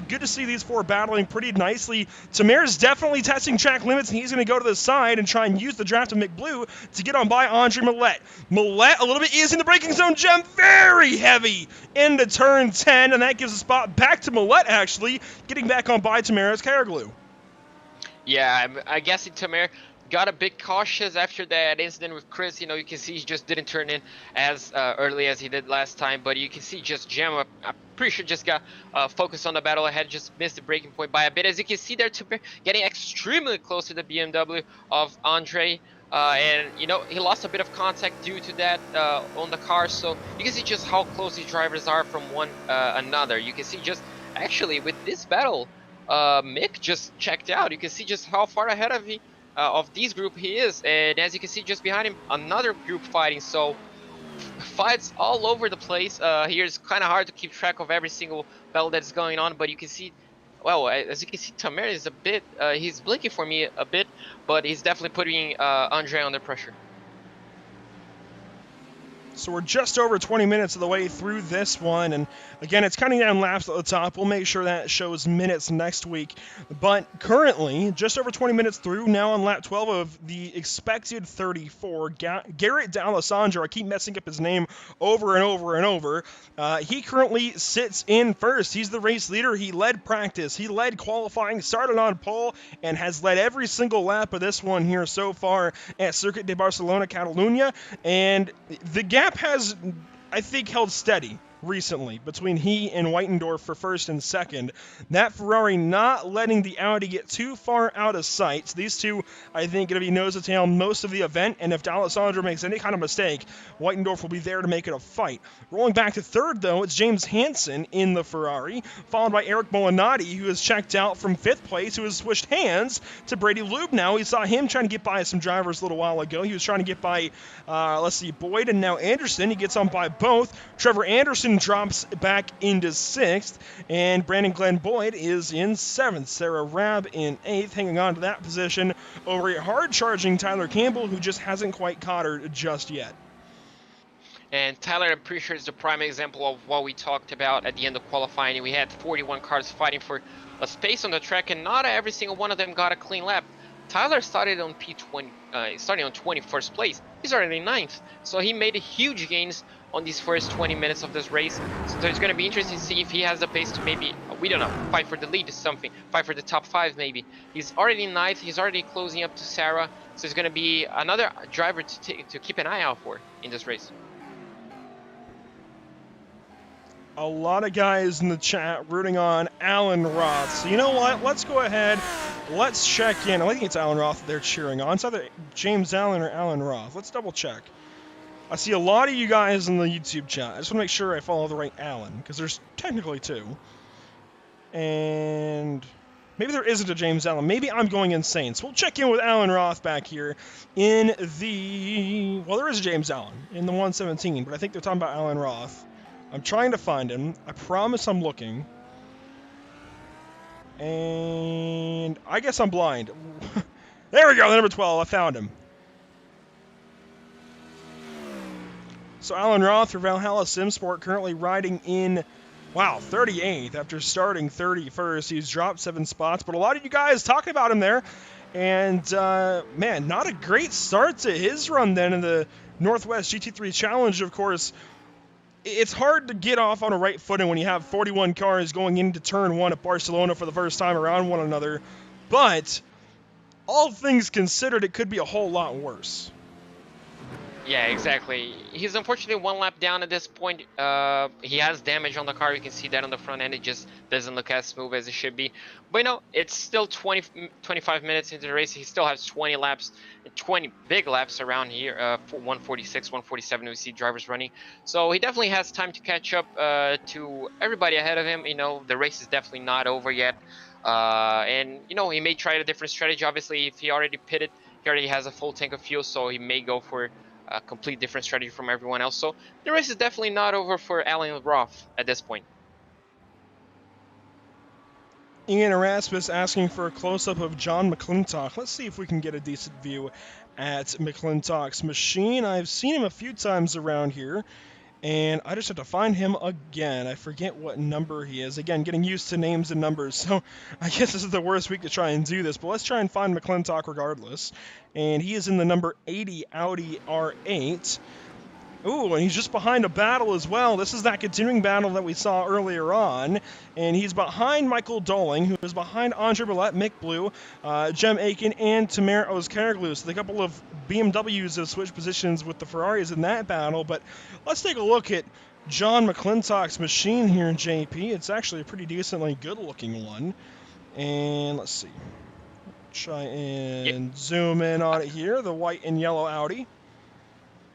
good to see these four battling pretty nicely. Tamir's definitely testing track limits, and he's going to go to the side and try and use the draft of McBlue to get on by Andre Millette. Millette a little bit easy in the braking zone. Jem very heavy into turn 10, and that gives a spot back to Millette, actually, getting back on by Tamara's Caraglu. Yeah, I guess Tamir got a bit cautious after that incident with Chris. You know, you can see he just didn't turn in as early as he did last time, but you can see just Jem, I'm pretty sure, just got focused on the battle ahead, just missed the breaking point by a bit. As you can see there, Tamir getting extremely close to the BMW of Andre. And, you know, he lost a bit of contact due to that on the car, so you can see just how close these drivers are from one another. You can see just, actually, with this battle, Mick just checked out. You can see just how far ahead of this group he is, and as you can see just behind him, another group fighting. So fights all over the place. Here it's kind of hard to keep track of every single battle that's going on, but you can see, well, as you can see, Tamir is a bit, he's blinking for me a bit, but he's definitely putting Andre under pressure. So we're just over 20 minutes of the way through this one, and again, it's counting down laps at the top. We'll make sure that shows minutes next week, but currently, just over 20 minutes through, now on lap 12 of the expected 34, Garrett D'Alessandro, I keep messing up his name over and over and over, he currently sits in first. He's the race leader. He led practice, he led qualifying, started on pole, and has led every single lap of this one here so far at Circuit de Barcelona, Catalunya, and the gap has, I think, held steady recently between he and Whitendorf for first and second. That Ferrari not letting the Audi get too far out of sight. So these two, I think, going to be nose to tail most of the event, and if D'Alessandro makes any kind of mistake, Whitendorf will be there to make it a fight. Rolling back to third, though, it's James Hansen in the Ferrari, followed by Eric Molinati, who has checked out from fifth place, who has switched hands to Brady Lube now. We saw him trying to get by some drivers a little while ago. He was trying to get by, Boyd and now Anderson. He gets on by both. Trevor Anderson drops back into sixth, and Brandon Glenn Boyd is in seventh. Sarah Rabb in eighth, hanging on to that position over a hard-charging Tyler Campbell, who just hasn't quite caught her just yet. And Tyler, I'm pretty sure, is the prime example of what we talked about at the end of qualifying. We had 41 cars fighting for a space on the track, and not every single one of them got a clean lap. Tyler started on P20, starting on 21st place. He's already 9th, so he made huge gains on these first 20 minutes of this race. So it's going to be interesting to see if he has the pace to maybe, we don't know, fight for the lead or something, fight for the top 5 maybe. He's already 9th, he's already closing up to Sarah, so it's going to be another driver to keep an eye out for in this race. A lot of guys in the chat rooting on Alan Roth. So you know what? Let's go ahead. Let's check in. I think it's Alan Roth that they're cheering on. It's either James Allen or Alan Roth. Let's double check. I see a lot of you guys in the YouTube chat. I just want to make sure I follow the right Alan, because there's technically two. And maybe there isn't a James Allen. Maybe I'm going insane. So we'll check in with Alan Roth back here in the... Well, there is a James Allen in the 117, but I think they're talking about Alan Roth. I'm trying to find him. I promise I'm looking. And I guess I'm blind. There we go, the number 12. I found him. So Alan Roth for Valhalla Simsport currently riding in, wow, 38th after starting 31st. He's dropped 7 spots, but a lot of you guys talking about him there. And, man, not a great start to his run then in the Northwest GT3 Challenge, of course. It's hard to get off on a right footing when you have 41 cars going into turn 1 at Barcelona for the first time around one another, but all things considered, it could be a whole lot worse. Yeah, exactly. He's unfortunately 1 lap down at this point. He has damage on the car. You can see that on the front end. It just doesn't look as smooth as it should be. But it's still 25 minutes into the race. He still has 20 laps, 20 big laps around here. 146, 147. We see drivers running. So he definitely has time to catch up to everybody ahead of him. The race is definitely not over yet. And he may try a different strategy. Obviously, if he already pitted, he already has a full tank of fuel, so he may go for a complete different strategy from everyone else. So the race is definitely not over for Alan Roth at this point. Ian Erasmus asking for a close-up of John McClintock. Let's see if we can get a decent view at McClintock's machine. I've seen him a few times around here, and I just have to find him again. I forget what number he is. Again, getting used to names and numbers, so I guess this is the worst week to try and do this, but let's try and find McClintock regardless. And he is in the number 80 Audi R8. Ooh, and he's just behind a battle as well. This is that continuing battle that we saw earlier on. And he's behind Michael Doling, who is behind Andre Millette, Mick Blue, Jem Aiken, and Tamer Ozkaraglu. So the couple of BMWs have switched positions with the Ferraris in that battle. But let's take a look at John McClintock's machine here in JP. It's actually a pretty decently good-looking one. And let's see. Try and zoom in on it here, the white and yellow Audi.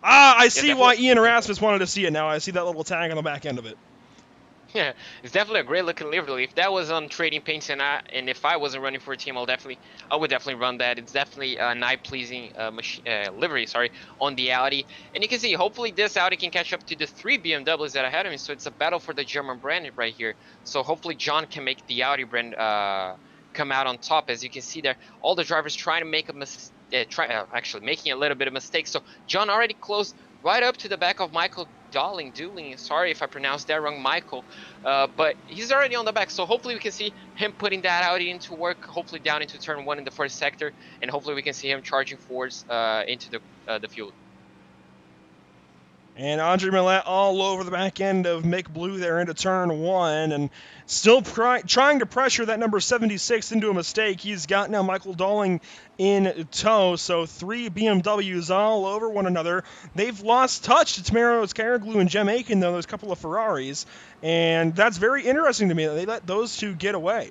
I see why Ian Erasmus wanted to see it now. I see that little tag on the back end of it. Yeah, it's definitely a great looking livery. If that was on Trading Paints and if I wasn't running for a team, I would definitely run that. It's definitely an eye-pleasing livery, on the Audi. And you can see, hopefully this Audi can catch up to the 3 BMWs that I had him. So it's a battle for the German brand right here. So hopefully John can make the Audi brand come out on top. As you can see there, all the drivers trying to make a mistake. Actually making a little bit of mistake. So John already closed right up to the back of Michael Doling. Sorry if I pronounced that wrong, Michael. But he's already on the back. So hopefully we can see him putting that Audi into work. Hopefully down into turn 1 in the first sector, and hopefully we can see him charging forwards into the field. And Andre Millette all over the back end of Mick Blue there into turn 1, and still trying to pressure that number 76 into a mistake. He's got now Michael Doling in tow, so 3 BMWs all over one another. They've lost touch to Tamer Ozkaraglu and Jem Aiken, though, those couple of Ferraris, and that's very interesting to me that they let those two get away.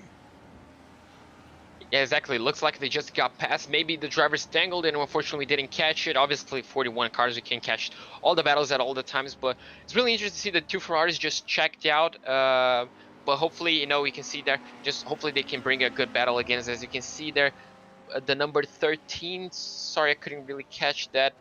Yeah, exactly. Looks like they just got past. Maybe the drivers tangled and unfortunately didn't catch it. Obviously, 41 cars, you can't catch all the battles at all the times. But it's really interesting to see the 2 Ferraris just checked out. But hopefully, we can see there. Just hopefully they can bring a good battle against. As you can see there, the number 13. Sorry, I couldn't really catch that.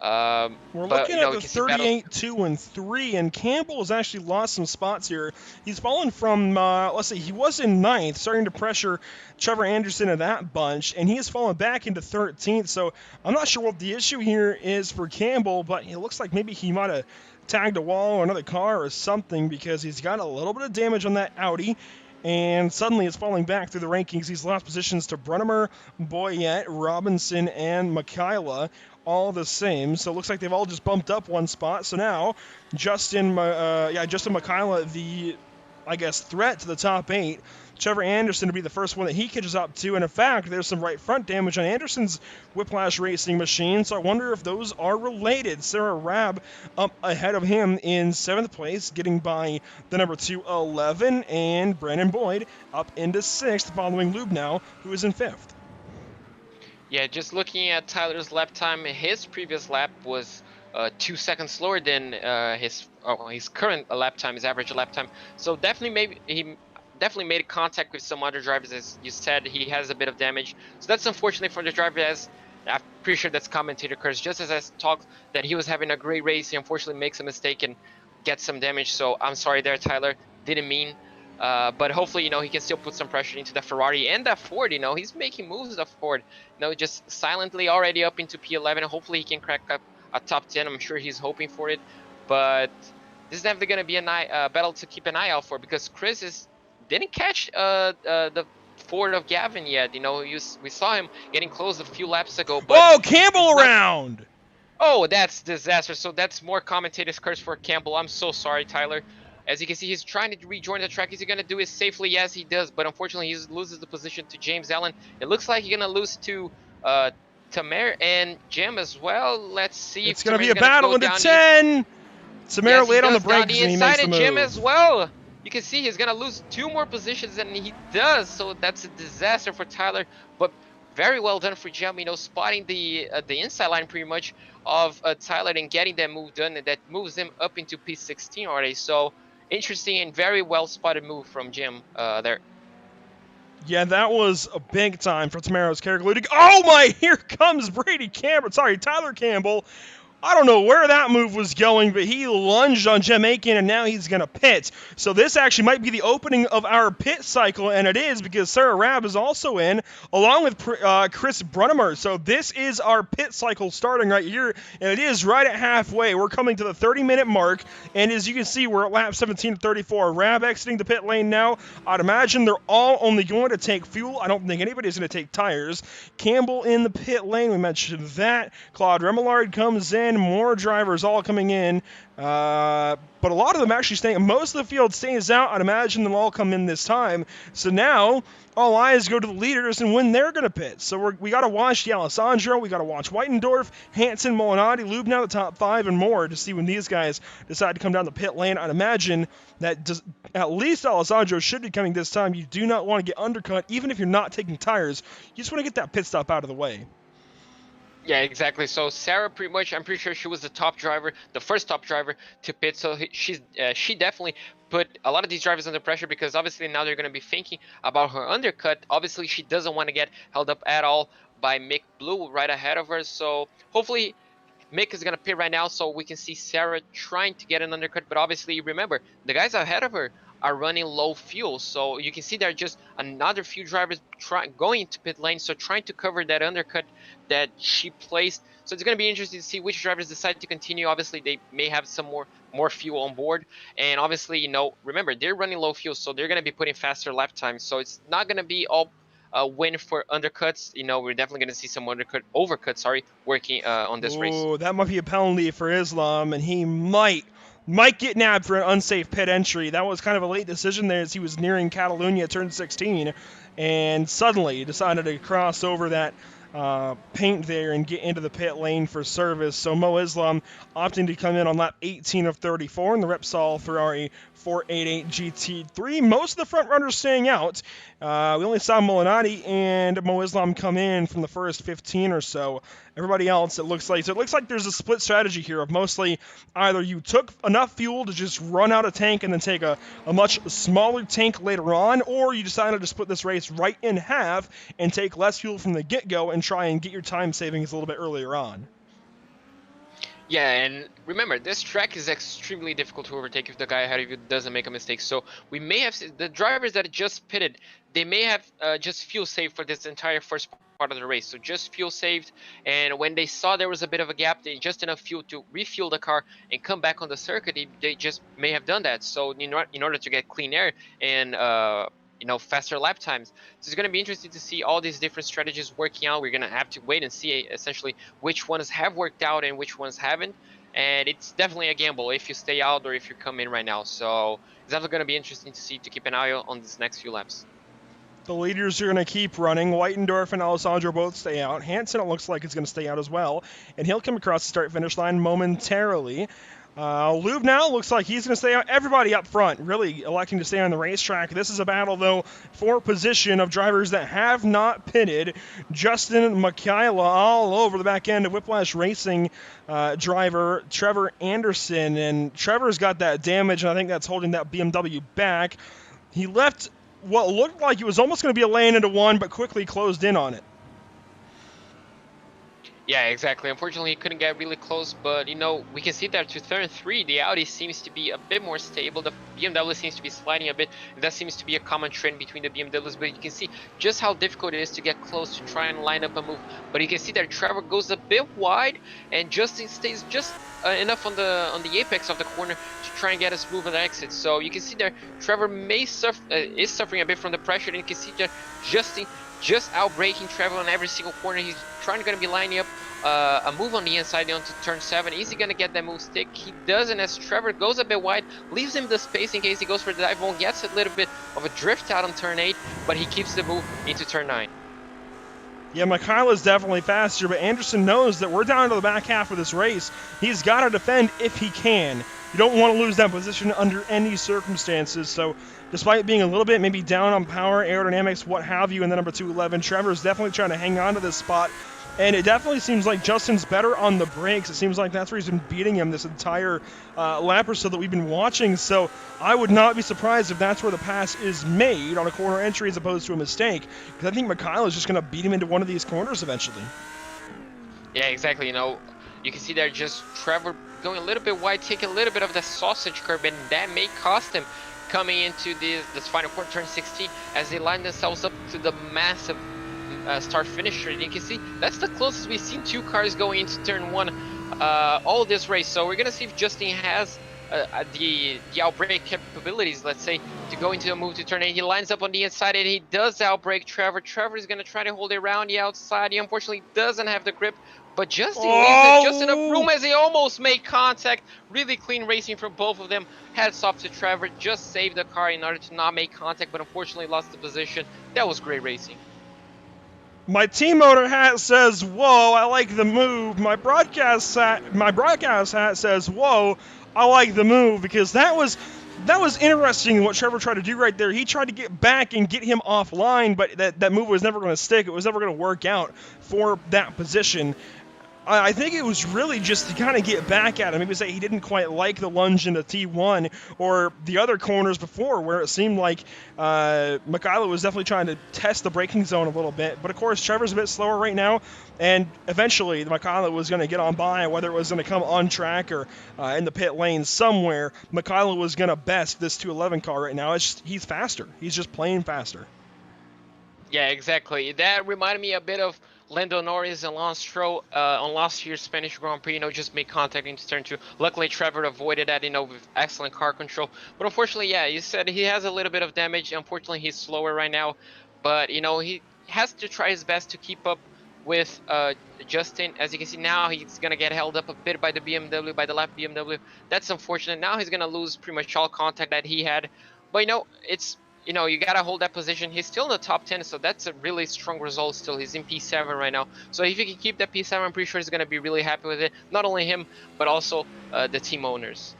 We're looking at the 38, 2, and 3, and Campbell has actually lost some spots here. He's fallen from, let's see, he was in 9th, starting to pressure Trevor Anderson in that bunch, and he has fallen back into 13th, so I'm not sure what the issue here is for Campbell, but it looks like maybe he might have tagged a wall or another car or something, because he's got a little bit of damage on that Audi, and suddenly it's falling back through the rankings. He's lost positions to Brunnemer, Boyette, Robinson, and Michaela, all the same. So it looks like they've all just bumped up 1 spot. So now Justin Michaela, the, threat to the top 8. Trevor Anderson to be the first one that he catches up to. And in fact, there's some right front damage on Anderson's Whiplash Racing machine. So I wonder if those are related. Sarah Rabb up ahead of him in 7th place, getting by the number 211. And Brandon Boyd up into 6th, following Lubnow, who is in 5th. Yeah, just looking at Tyler's lap time, his previous lap was 2 seconds slower than his current lap time, his average lap time. So he definitely made contact with some other drivers. As you said, he has a bit of damage. So that's unfortunate for the driver, as I'm pretty sure that's commentator curse. Just as I talked that he was having a great race, he unfortunately makes a mistake and gets some damage. So I'm sorry there, Tyler. Didn't mean. But hopefully, he can still put some pressure into the Ferrari and that Ford. He's making moves, the Ford. Just silently already up into P11. Hopefully, he can crack up a top 10. I'm sure he's hoping for it. But this is definitely going to be a battle to keep an eye out for, because Chris didn't catch the Ford of Gavin yet. We saw him getting close a few laps ago. But Campbell around! Oh, that's disaster. So that's more commentator's curse for Campbell. I'm so sorry, Tyler. As you can see, he's trying to rejoin the track. Is he going to do it safely? Yes, he does. But unfortunately, he loses the position to James Allen. It looks like he's going to lose to Tamer and Jim as well. Let's see It's if going to be a Tamer's gonna battle go into down 10. Tamer Yes, he laid on the does down brakes the and he inside, makes the and Jim move. as well. You can see he's gonna lose 2 more positions than he does, so that's a disaster for Tyler. But very well done for Jim, you know, spotting the inside line pretty much of Tyler and getting that move done, and that moves him up into P16 already. So interesting and very well spotted move from Jim there. Yeah, that was a big time for Tamaro's character. Oh my, here comes Brady Campbell. Sorry, Tyler Campbell. I don't know where that move was going, but he lunged on Jamaican, and now he's going to pit. So this actually might be the opening of our pit cycle, and it is because Sarah Rabb is also in, along with Chris Brunemer. So this is our pit cycle starting right here, and it is right at halfway. We're coming to the 30-minute mark, and as you can see, we're at lap 17:34. Rabb exiting the pit lane now. I'd imagine they're all only going to take fuel. I don't think anybody's going to take tires. Campbell in the pit lane, we mentioned that. Claude Remillard comes in. More drivers all coming in, but a lot of them actually staying. Most of the field stays out. I'd imagine they'll all come in this time. So now all eyes go to the leaders and when they're going to pit. So we got to watch the Alessandro, we got to watch Whitendorf, Hansen, Molinati, Lubnow, the top 5 and more to see when these guys decide to come down the pit lane. I'd imagine that at least Alessandro should be coming this time. You do not want to get undercut, even if you're not taking tires. You just want to get that pit stop out of the way. Yeah, exactly. So Sarah, pretty much, I'm pretty sure she was the top driver, the first top driver to pit. So she definitely put a lot of these drivers under pressure because obviously now they're going to be thinking about her undercut. Obviously, she doesn't want to get held up at all by Mick Blue right ahead of her. So hopefully Mick is going to pit right now so we can see Sarah trying to get an undercut. But obviously, remember, the guys ahead of her are running low fuel. So you can see there are just another few drivers going into pit lane. So trying to cover that undercut that she placed. So it's going to be interesting to see which drivers decide to continue. Obviously, they may have some more fuel on board. And obviously, you know, remember, they're running low fuel. So they're going to be putting faster lap times. So it's not going to be all win for undercuts. You know, we're definitely going to see some overcuts, working on this race. Oh, that might be a penalty for Islam, and he might get nabbed for an unsafe pit entry. That was kind of a late decision there as he was nearing Catalunya, turn 16, and suddenly decided to cross over that paint there and get into the pit lane for service. So Mo Islam opting to come in on lap 18 of 34 in the Repsol Ferrari 488 GT3. Most of the front runners staying out. We only saw Molinati and Mo Islam come in from the first 15 or so. Everybody else, it looks like there's a split strategy here of mostly either you took enough fuel to just run out of tank and then take a much smaller tank later on, or you decided to split this race right in half and take less fuel from the get-go and try and get your time savings a little bit earlier on. Yeah, and remember, this track is extremely difficult to overtake if the guy ahead of you doesn't make a mistake. So we may have the drivers that just pitted, they may have just fuel saved for this entire first part of the race. So just fuel saved, and when they saw there was a bit of a gap, they just enough fuel to refuel the car and come back on the circuit. They just may have done that. So in order to get clean air and you know, faster lap times. So it's going to be interesting to see all these different strategies working out. We're going to have to wait and see essentially which ones have worked out and which ones haven't. And it's definitely a gamble if you stay out or if you come in right now. So it's definitely going to be interesting to see, to keep an eye on these next few laps. The leaders are going to keep running. Whitendorf and Alessandro both stay out. Hansen, it looks like, is going to stay out as well. And he'll come across the start-finish line momentarily. Lubnow looks like he's going to stay out. Everybody up front really electing to stay on the racetrack. This is a battle, though, for position of drivers that have not pitted. Justin Michaela all over the back end of Whiplash Racing driver Trevor Anderson. And Trevor's got that damage, and I think that's holding that BMW back. He left what looked like it was almost going to be a lane into one, but quickly closed in on it. Yeah, exactly. Unfortunately, he couldn't get really close, but, you know, we can see that to turn 3, the Audi seems to be a bit more stable. The BMW seems to be sliding a bit. That seems to be a common trend between the BMWs, but you can see just how difficult it is to get close to try and line up a move. But you can see that Trevor goes a bit wide, and Justin stays just enough on the apex of the corner to try and get a smooth exit. So you can see there Trevor is suffering a bit from the pressure, and you can see that Justin just out-braking Trevor on every single corner. He's going to be lining up a move on the inside onto turn 7. Is he going to get that move stick? He doesn't, as Trevor goes a bit wide, leaves him the space in case he goes for the dive bomb, gets a little bit of a drift out on turn 8, but he keeps the move into turn 9. Yeah, Mikhail is definitely faster, but Anderson knows that we're down to the back half of this race. He's got to defend if he can. You don't want to lose that position under any circumstances. So despite being a little bit maybe down on power, aerodynamics, what have you in the number 211, Trevor's definitely trying to hang on to this spot. And it definitely seems like Justin's better on the brakes. It seems like that's where he's been beating him this entire lap or so that we've been watching. So I would not be surprised if that's where the pass is made on a corner entry as opposed to a mistake. Because I think Mikhail is just going to beat him into one of these corners eventually. Yeah, exactly. You know, you can see there just Trevor going a little bit wide, taking a little bit of the sausage curve, and that may cost him coming into this final quarter, turn 16, as they line themselves up to the massive start finish rate. You can see that's the closest we've seen two cars going into turn 1 all this race. So we're gonna see if Justin has the outbrake capabilities, let's say, to go into a move to turn 8. He lines up on the inside and he does outbrake Trevor. Trevor is gonna try to hold it around the outside. He unfortunately doesn't have the grip, but Justin leaves it just enough room as he almost made contact. Really clean racing from both of them. Hats off to Trevor, just saved the car in order to not make contact, but unfortunately lost the position. That was great racing. My team owner hat says, "Whoa, I like the move." My broadcast hat says, "Whoa, I like the move," because that was interesting what Trevor tried to do right there. He tried to get back and get him offline, but that move was never going to stick. It was never going to work out for that position. I think it was really just to kind of get back at him. Maybe say he didn't quite like the lunge into T1 or the other corners before where it seemed like Mikhailo was definitely trying to test the braking zone a little bit. But, of course, Trevor's a bit slower right now, and eventually Mikhailo was going to get on by, whether it was going to come on track or in the pit lane somewhere. Mikhailo was going to best this 211 car right now. He's faster. He's just plain faster. Yeah, exactly. That reminded me a bit of Lando Norris and Lance Stroll on last year's Spanish Grand Prix, just made contact into turn 2. Luckily, Trevor avoided that, with excellent car control. But unfortunately, yeah, you said he has a little bit of damage. Unfortunately, he's slower right now. But, he has to try his best to keep up with Justin. As you can see now, he's going to get held up a bit by the BMW, by the left BMW. That's unfortunate. Now he's going to lose pretty much all contact that he had. But, it's... you got to hold that position. He's still in the top 10, so that's a really strong result still. He's in P7 right now. So if he can keep that P7, I'm pretty sure he's going to be really happy with it. Not only him, but also the team owners.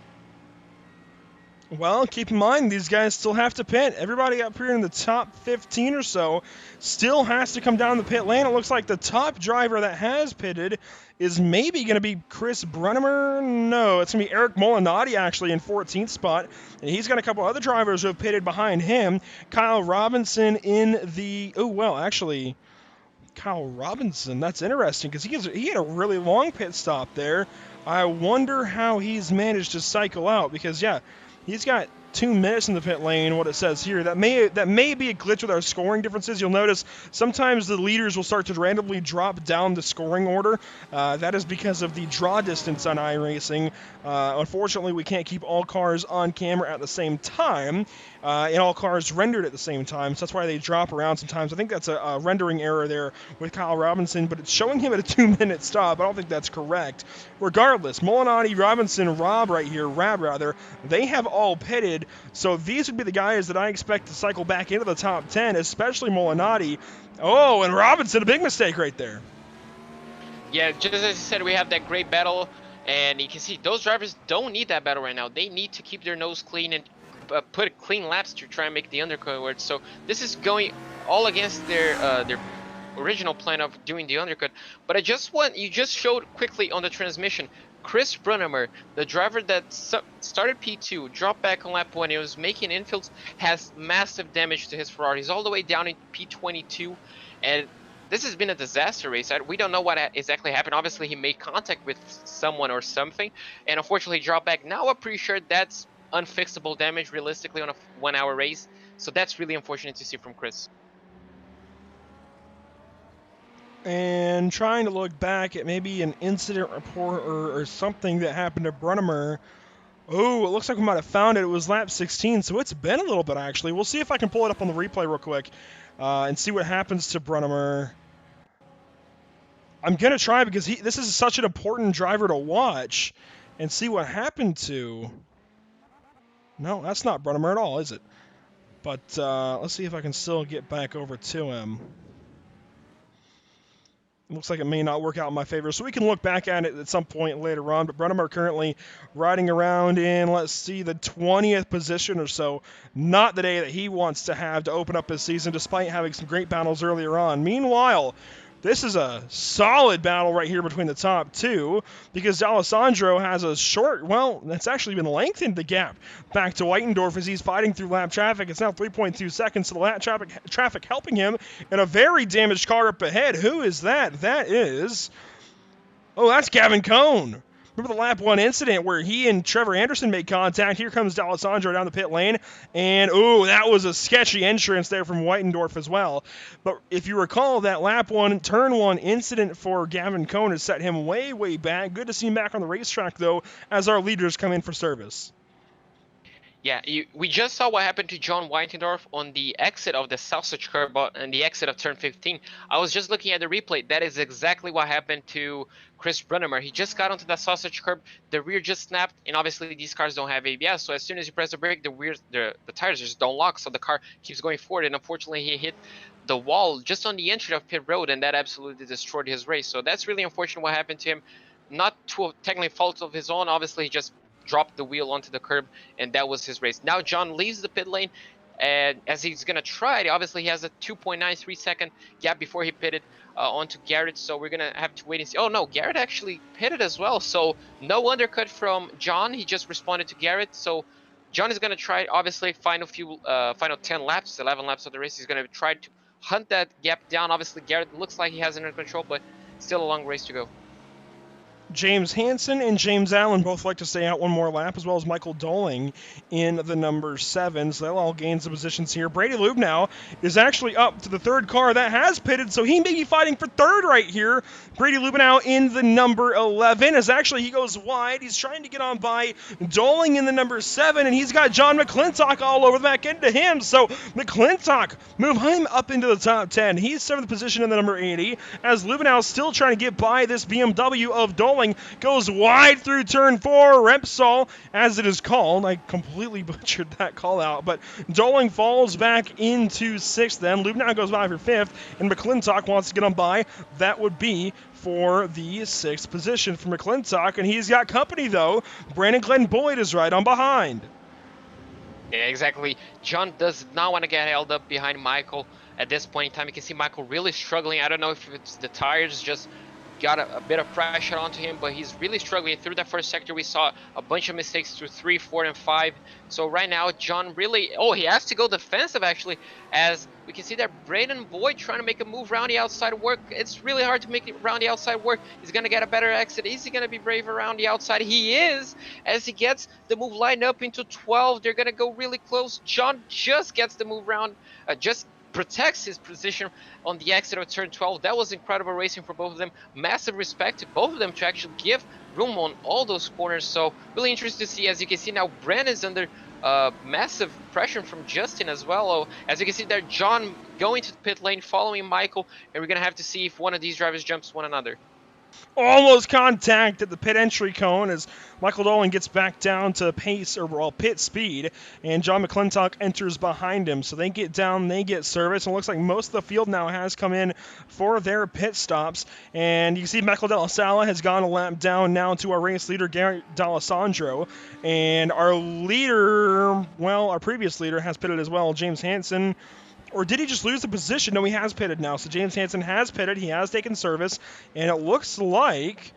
Well, keep in mind, these guys still have to pit. Everybody up here in the top 15 or so still has to come down the pit lane. It looks like the top driver that has pitted is maybe going to be Chris Brunnemer. No, it's going to be Eric Molinati, actually, in 14th spot. And he's got a couple other drivers who have pitted behind him. Kyle Robinson in the... Oh, well, actually, Kyle Robinson, that's interesting because he had a really long pit stop there. I wonder how he's managed to cycle out because, yeah, he's got 2 minutes in the pit lane, what it says here. That may be a glitch with our scoring differences. You'll notice sometimes the leaders will start to randomly drop down the scoring order. That is because of the draw distance on iRacing. Unfortunately, we can't keep all cars on camera at the same time, and all cars rendered at the same time, so that's why they drop around sometimes. I think that's a rendering error there with Kyle Robinson, but it's showing him at a 2-minute stop. I don't think that's correct. Regardless, Molinati, Robinson, Rab rather, they have all pitted. So these would be the guys that I expect to cycle back into the top 10, especially Molinati. Oh, and Robinson, a big mistake right there. Yeah, just as I said, we have that great battle, and you can see those drivers don't need that battle right now. They need to keep their nose clean and put clean laps to try and make the undercut work. So this is going all against their original plan of doing the undercut. But you just showed quickly on the transmission, Chris Brunnemer, the driver that started P2, dropped back on lap 1, he was making infields, has massive damage to his Ferrari. He's all the way down in P22, and this has been a disaster race. We don't know what exactly happened. Obviously, he made contact with someone or something, and unfortunately dropped back. Now I'm pretty sure that's unfixable damage realistically on a 1-hour race, so that's really unfortunate to see from Chris. And trying to look back at maybe an incident report or something that happened to Brunnemer. Oh, it looks like we might have found it. It was lap 16, so it's been a little bit, actually. We'll see if I can pull it up on the replay real quick and see what happens to Brunnemer. I'm going to try because this is such an important driver to watch and see what happened to. No, that's not Brunnemer at all, is it? But let's see if I can still get back over to him. Looks like it may not work out in my favor, so we can look back at it at some point later on. But Brunnemer currently riding around in, let's see, the 20th position or so. Not the day that he wants to have to open up his season, despite having some great battles earlier on. Meanwhile, this is a solid battle right here between the top two, because D'Alessandro has a short, well, that's actually been lengthened the gap back to Whitendorf as he's fighting through lap traffic. It's now 3.2 seconds, so the lap traffic helping him, and a very damaged car up ahead. Who is that? That is, oh, that's Gavin Cohn. Remember the lap 1 incident where he and Trevor Anderson made contact? Here comes D'Alessandro down the pit lane, and ooh, that was a sketchy entrance there from Whitendorf as well. But if you recall, that lap 1, turn 1 incident for Gavin Cohn has set him way, way back. Good to see him back on the racetrack, though, as our leaders come in for service. Yeah, we just saw what happened to John Weitendorf on the exit of the sausage curb and the exit of turn 15. I was just looking at the replay. That is exactly what happened to Chris Brunnemer. He just got onto that sausage curb, the rear just snapped, and obviously these cars don't have ABS, so as soon as you press the brake, the tires just don't lock, so the car keeps going forward, and unfortunately he hit the wall just on the entry of pit road, and that absolutely destroyed his race. So that's really unfortunate what happened to him. Not to a technically fault of his own, obviously he just dropped the wheel onto the curb, and that was his race. Now John leaves the pit lane, and as he's gonna try, obviously he has a 2.93 second gap before he pitted onto Garrett, so we're gonna have to wait and see. Oh no, Garrett actually pitted as well, so no undercut from John. He just responded to Garrett, so John is gonna try, obviously, final 10 laps, 11 laps of the race. He's gonna try to hunt that gap down. Obviously Garrett looks like he has it under control, but still a long race to go. James Hansen and James Allen both like to stay out one more lap, as well as Michael Doling in the number 7. So they'll all gain some positions here. Brady Lubnow is actually up to the third car that has pitted, so he may be fighting for third right here. Brady Lubnow in the number 11, as actually he goes wide. He's trying to get on by Doling in the number 7, and he's got John McClintock all over the back end to him. So McClintock move him up into the top 10. He's 7th position in the number 80, as Lubnow still trying to get by this BMW of Doling. Goes wide through turn 4. Repsol, as it is called. I completely butchered that call out, but Doling falls back into 6th then. Lubnow goes by for 5th, and McClintock wants to get on by. That would be for the 6th position for McClintock, and he's got company though. Brandon Glenn Boyd is right on behind. Yeah, exactly. John does not want to get held up behind Michael at this point in time. You can see Michael really struggling. I don't know if it's the tires just got a bit of pressure onto him, but he's really struggling. Through that first sector, we saw a bunch of mistakes through 3, 4, and 5. So right now, John really, he has to go defensive actually, as we can see that Brayden Boyd trying to make a move around the outside work. It's really hard to make it around the outside work. He's going to get a better exit. Is he going to be brave around the outside? He is, as he gets the move lined up into 12. They're going to go really close. John just gets the move around, just protects his position on the exit of turn 12. That was incredible racing for both of them. Massive respect to both of them to actually give room on all those corners. So really interesting to see. As you can see now, Brandon's under massive pressure from Justin as well. As you can see there, John going to the pit lane, following Michael, and we're going to have to see if one of these drivers jumps one another. Almost contact at the pit entry cone as Michael Dolan gets back down to pace, or well, pit speed, and John McClintock enters behind him. So they get down, they get service, and it looks like most of the field now has come in for their pit stops. And you can see Michael De La Sala has gone a lap down now to our race leader, Garrett D'Alessandro. And our leader, well, our previous leader has pitted as well, James Hansen. Or did he just lose the position? No, he has pitted now. So James Hansen has pitted. He has taken service. And it looks like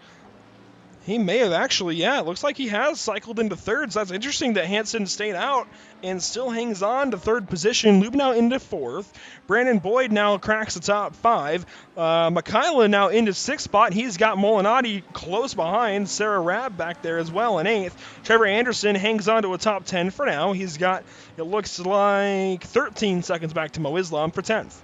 he may have actually, it looks like he has cycled into third. So that's interesting that Hansen stayed out and still hangs on to third position. Lubnow into 4th. Brandon Boyd now cracks the top 5. Mikhaila now into 6th spot. He's got Molinati close behind. Sarah Rabb back there as well in 8th. Trevor Anderson hangs on to a top 10 for now. He's got, it looks like, 13 seconds back to Mo Islam for 10th.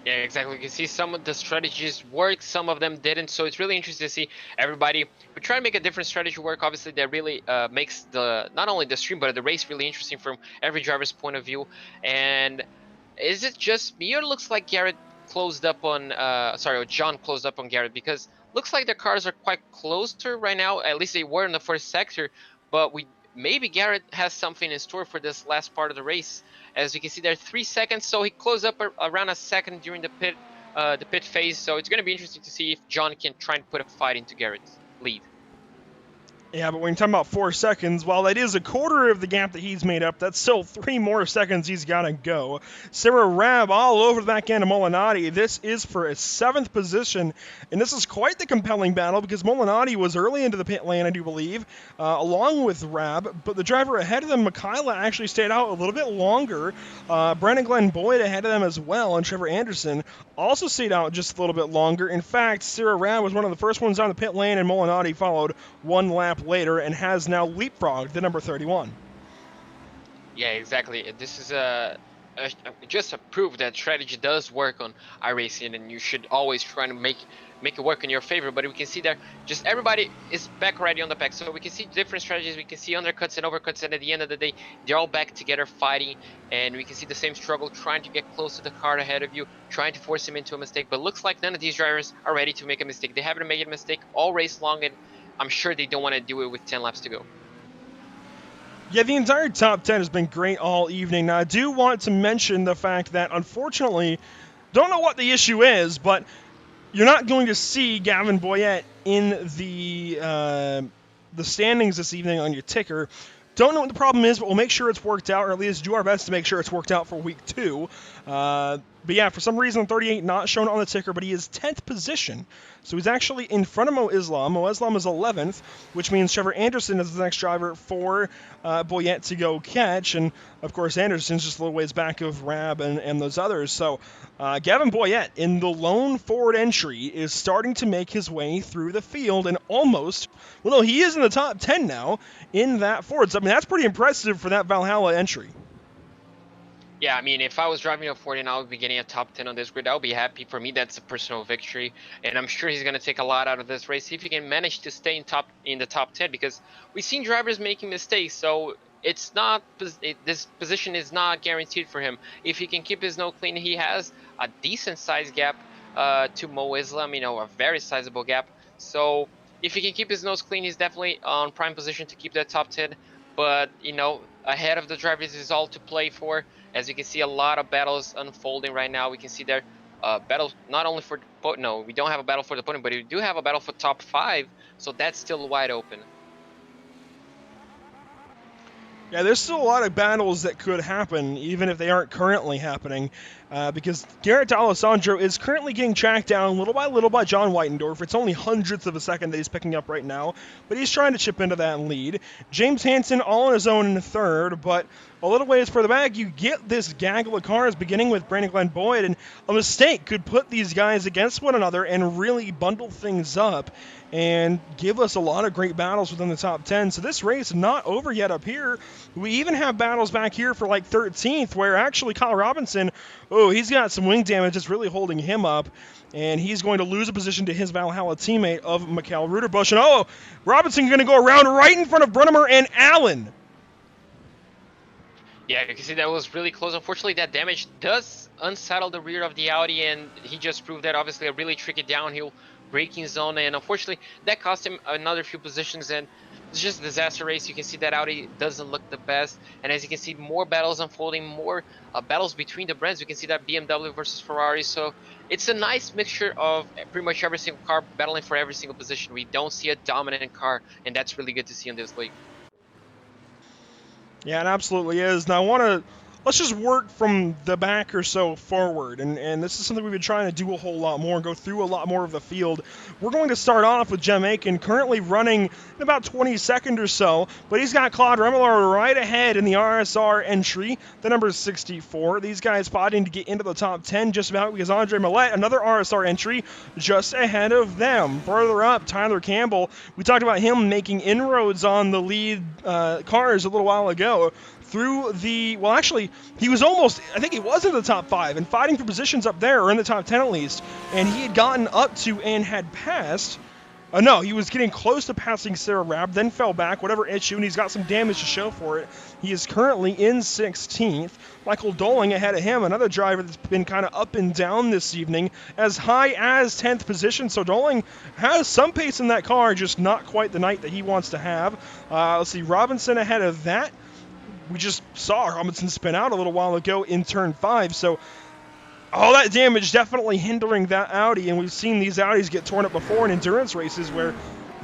Yeah, exactly. You can see some of the strategies work, some of them didn't. So it's really interesting to see everybody. We try to make a different strategy work. Obviously, that really makes the not only the stream but the race really interesting from every driver's point of view. And is it just me, or looks like Garrett closed up on John closed up on Garrett, because looks like the cars are quite closer right now. At least they were in the first sector, but maybe Garrett has something in store for this last part of the race. As you can see there, 3 seconds, so he closed up around a second during the pit the pit phase. So it's going to be interesting to see if John can try and put a fight into Garrett's lead. Yeah, but when you're talking about 4 seconds, while that is a quarter of the gap that he's made up, that's still 3 more seconds he's got to go. Sarah Rab all over the back end of Molinari. This is for a 7th position, and this is quite the compelling battle because Molinari was early into the pit lane, I do believe, along with Rab, but the driver ahead of them, Michaela, actually stayed out a little bit longer. Brandon Glenn Boyd ahead of them as well, and Trevor Anderson also stayed out just a little bit longer. In fact, Sarah Rab was one of the first ones on the pit lane, and Molinari followed 1 lap later and has now leapfrogged the number 31. Yeah, exactly. This is just a proof that strategy does work on iRacing, and you should always try to make it work in your favor. But we can see there, just everybody is back already on the pack, so we can see different strategies. We can see undercuts and overcuts, and at the end of the day, they're all back together fighting, and we can see the same struggle trying to get close to the car ahead of you, trying to force him into a mistake. But looks like none of these drivers are ready to make a mistake. They haven't made a mistake all race long, and I'm sure they don't want to do it with 10 laps to go. Yeah, the entire top 10 has been great all evening. Now, I do want to mention the fact that, unfortunately, don't know what the issue is, but you're not going to see Gavin Boyette in the standings this evening on your ticker. Don't know what the problem is, but we'll make sure it's worked out, or at least do our best to make sure it's worked out for week 2. But yeah, for some reason, 38 not shown on the ticker, but he is 10th position. So he's actually in front of Mo Islam. Mo Islam is 11th, which means Trevor Anderson is the next driver for Boyette to go catch. And, of course, Anderson's just a little ways back of Rab and those others. So Gavin Boyette, in the lone forward entry, is starting to make his way through the field and almost, well, no, he is in the top 10 now in that Ford. So, I mean, that's pretty impressive for that Valhalla entry. Yeah, I mean, if I was driving a Ford and I would be getting a top 10 on this grid, I would be happy. For me, that's a personal victory, and I'm sure he's going to take a lot out of this race if he can manage to stay in the top 10, because we've seen drivers making mistakes, so it's not this position is not guaranteed for him. If he can keep his nose clean, he has a decent size gap to Mo Islam, you know, a very sizable gap. So if he can keep his nose clean, he's definitely on prime position to keep that top 10. But, you know, ahead of the drivers is all to play for. As you can see, a lot of battles unfolding right now. We can see there battles not only for no, we don't have a battle for the podium, but we do have a battle for top 5. So that's still wide open. Yeah, there's still a lot of battles that could happen, even if they aren't currently happening, because Garrett D'Alessandro is currently getting tracked down little by John Whitendorf. It's only hundredths of a second that he's picking up right now, but he's trying to chip into that lead. James Hansen all on his own in third, but a little ways further back, you get this gaggle of cars beginning with Brandon Glenn Boyd, and a mistake could put these guys against one another and really bundle things up and give us a lot of great battles within the top 10. So this race not over yet up here. We even have battles back here for like 13th, where actually Kyle Robinson, he's got some wing damage that's really holding him up, and he's going to lose a position to his Valhalla teammate of Mikael Ruderbusch. And Robinson going to go around right in front of Brunnemer and Allen. Yeah, you can see that was really close. Unfortunately, that damage does unsettle the rear of the Audi, and he just proved that obviously a really tricky downhill braking zone, and unfortunately that cost him another few positions, and it's just a disaster race. You can see that Audi doesn't look the best, and as you can see, more battles unfolding, more battles between the brands. You can see that BMW versus Ferrari, so it's a nice mixture of pretty much every single car battling for every single position. We don't see a dominant car, and that's really good to see in this league. Yeah, it absolutely is. Now let's just work from the back or so forward, and this is something we've been trying to do a whole lot more and go through a lot more of the field. We're going to start off with Jem Aiken, currently running in about 22nd or so, but he's got Claude Remillard right ahead in the RSR entry, the number 64. These guys fighting to get into the top 10 just about, because Andre Millette, another RSR entry, just ahead of them. Further up, Tyler Campbell, we talked about him making inroads on the lead cars a little while ago. Through actually, he was I think he was in the top 5 and fighting for positions up there, or in the top 10 at least, and he had gotten up to and had passed. No, he was getting close to passing Sarah Rab, then fell back, whatever issue, and he's got some damage to show for it. He is currently in 16th. Michael Doling ahead of him, another driver that's been kind of up and down this evening, as high as 10th position. So Doling has some pace in that car, just not quite the night that he wants to have. Let's see, Robinson ahead of that. We just saw Robinson spin out a little while ago in turn 5, so all that damage definitely hindering that Audi, and we've seen these Audis get torn up before in endurance races where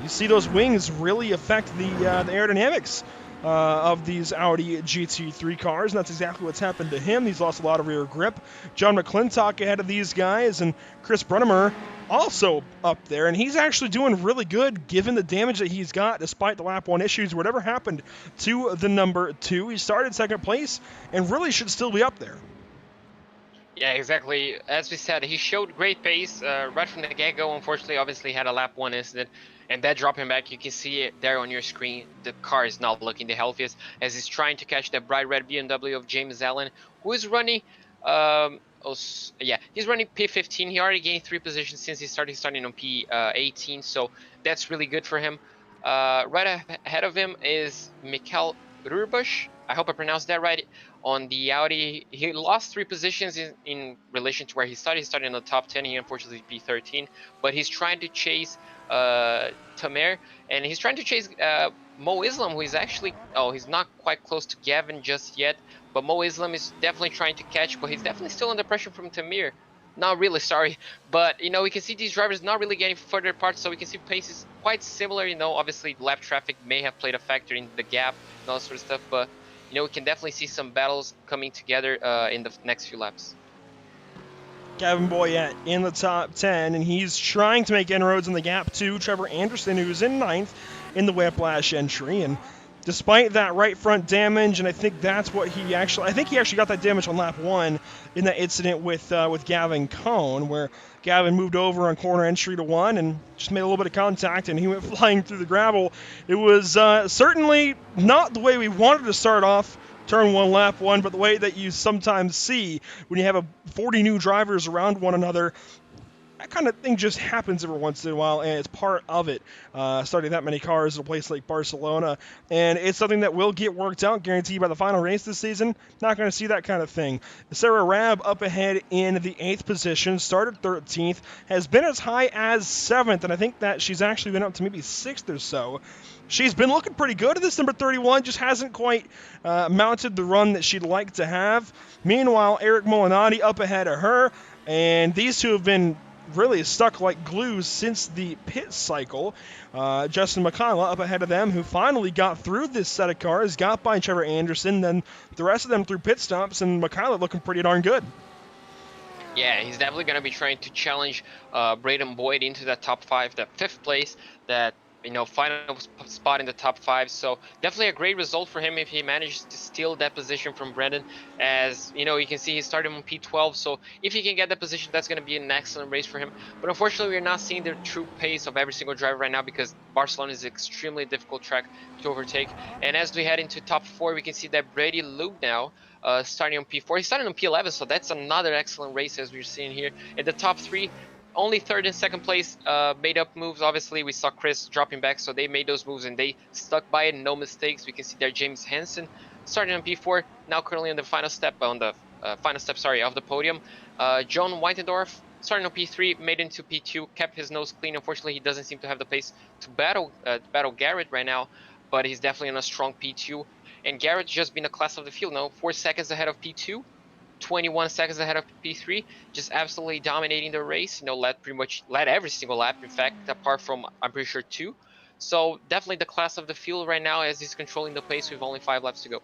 you see those wings really affect the aerodynamics of these Audi GT3 cars, and that's exactly what's happened to him. He's lost a lot of rear grip. John McClintock ahead of these guys, and Chris Brunnemer also up there, and he's actually doing really good given the damage that he's got despite the lap 1 issues. Whatever happened to the number 2, he started second place and really should still be up there. Yeah, exactly. As we said, he showed great pace right from the get-go. Unfortunately, obviously had a lap 1 incident, and that dropped him back. You can see it there on your screen. The car is not looking the healthiest as he's trying to catch that bright red BMW of James Allen, who is running. He's running P15. He already gained 3 positions since he started. He's starting on P18, so that's really good for him. Right ahead of him is Mikael Rurbach. I hope I pronounced that right. On the Audi, he lost 3 positions in relation to where he started. He started in the top 10. He unfortunately P13, but he's trying to chase Tamer, and he's trying to chase Mo Islam, who is actually, he's not quite close to Gavin just yet, but Mo Islam is definitely trying to catch, but he's definitely still under pressure from Tamer. Not really, sorry, but we can see these drivers not really getting further apart, so we can see paces quite similar. Obviously lap traffic may have played a factor in the gap and all sort of stuff, but we can definitely see some battles coming together in the next few laps. Gavin Boyette in the top 10, and he's trying to make inroads in the gap to Trevor Anderson, who's in 9th in the Whiplash entry. And despite that right front damage, and I think that's what he actually got that damage on lap 1 in that incident with Gavin Cohn, where Gavin moved over on corner entry to 1 and just made a little bit of contact, and he went flying through the gravel. It was certainly not the way we wanted to start off turn 1, lap 1, but the way that you sometimes see when you have 40 new drivers around one another. That kind of thing just happens every once in a while, and it's part of it, starting that many cars at a place like Barcelona. And it's something that will get worked out, guaranteed, by the final race this season. Not going to see that kind of thing. Sarah Rabb up ahead in the 8th position, started 13th, has been as high as 7th, and I think that she's actually been up to maybe 6th or so. She's been looking pretty good at this number 31, just hasn't quite mounted the run that she'd like to have. Meanwhile, Eric Molinati up ahead of her, and these two have been really stuck like glue since the pit cycle. Justin McConnell up ahead of them, who finally got through this set of cars, got by Trevor Anderson, then the rest of them through pit stops, and McConnell looking pretty darn good. Yeah, he's definitely going to be trying to challenge Braden Boyd into that top 5, that 5th place, that final spot in the top 5. So definitely a great result for him if he manages to steal that position from Brendan. As you can see, he started on P12. So if he can get that position, that's going to be an excellent race for him. But unfortunately, we're not seeing the true pace of every single driver right now because Barcelona is an extremely difficult track to overtake. And as we head into top 4, we can see that Brady Lube now starting on P4. He started on P11, so that's another excellent race as we're seeing here. In the top 3, only 3rd and 2nd place made up moves. Obviously, we saw Chris dropping back, so they made those moves and they stuck by it, no mistakes. We can see there James Hansen starting on P4, now currently on the final step of the podium. John Weitendorf starting on P3, made into P2, kept his nose clean. Unfortunately, he doesn't seem to have the pace to battle Garrett right now, but he's definitely in a strong P2. And Garrett's just been a class of the field now, 4 seconds ahead of P2. 21 seconds ahead of P3, just absolutely dominating the race. Led every single lap, in fact, apart from, I'm pretty sure, 2. So definitely the class of the field right now as he's controlling the pace with only 5 laps to go.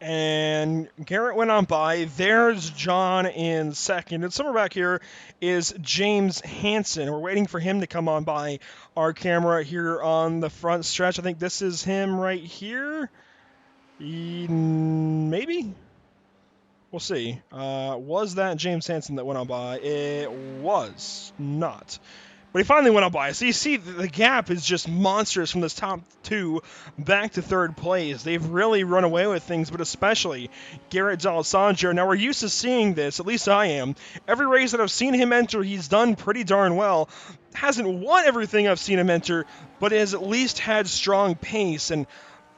And Garrett went on by. There's John in 2nd. And somewhere back here is James Hansen. We're waiting for him to come on by our camera here on the front stretch. I think this is him right here. Maybe? We'll see. Was that James Hansen that went on by? It was not. But he finally went on by. So you see the gap is just monstrous from this top 2 back to 3rd place. They've really run away with things, but especially Garrett D'Alessandro. Now, we're used to seeing this, at least I am. Every race that I've seen him enter, he's done pretty darn well. Hasn't won everything I've seen him enter, but has at least had strong pace. And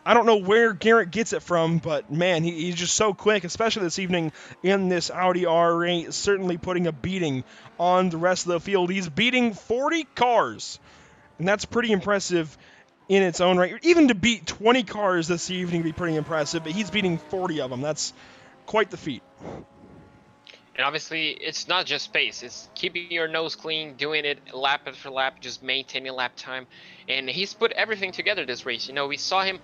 I don't know where Garrett gets it from, but man, he's just so quick, especially this evening in this Audi R8, certainly putting a beating on the rest of the field. He's beating 40 cars, and that's pretty impressive in its own right. Even to beat 20 cars this evening would be pretty impressive, but he's beating 40 of them. That's quite the feat. And obviously, it's not just pace. It's keeping your nose clean, doing it lap after lap, just maintaining lap time. And he's put everything together this race. You know, we saw him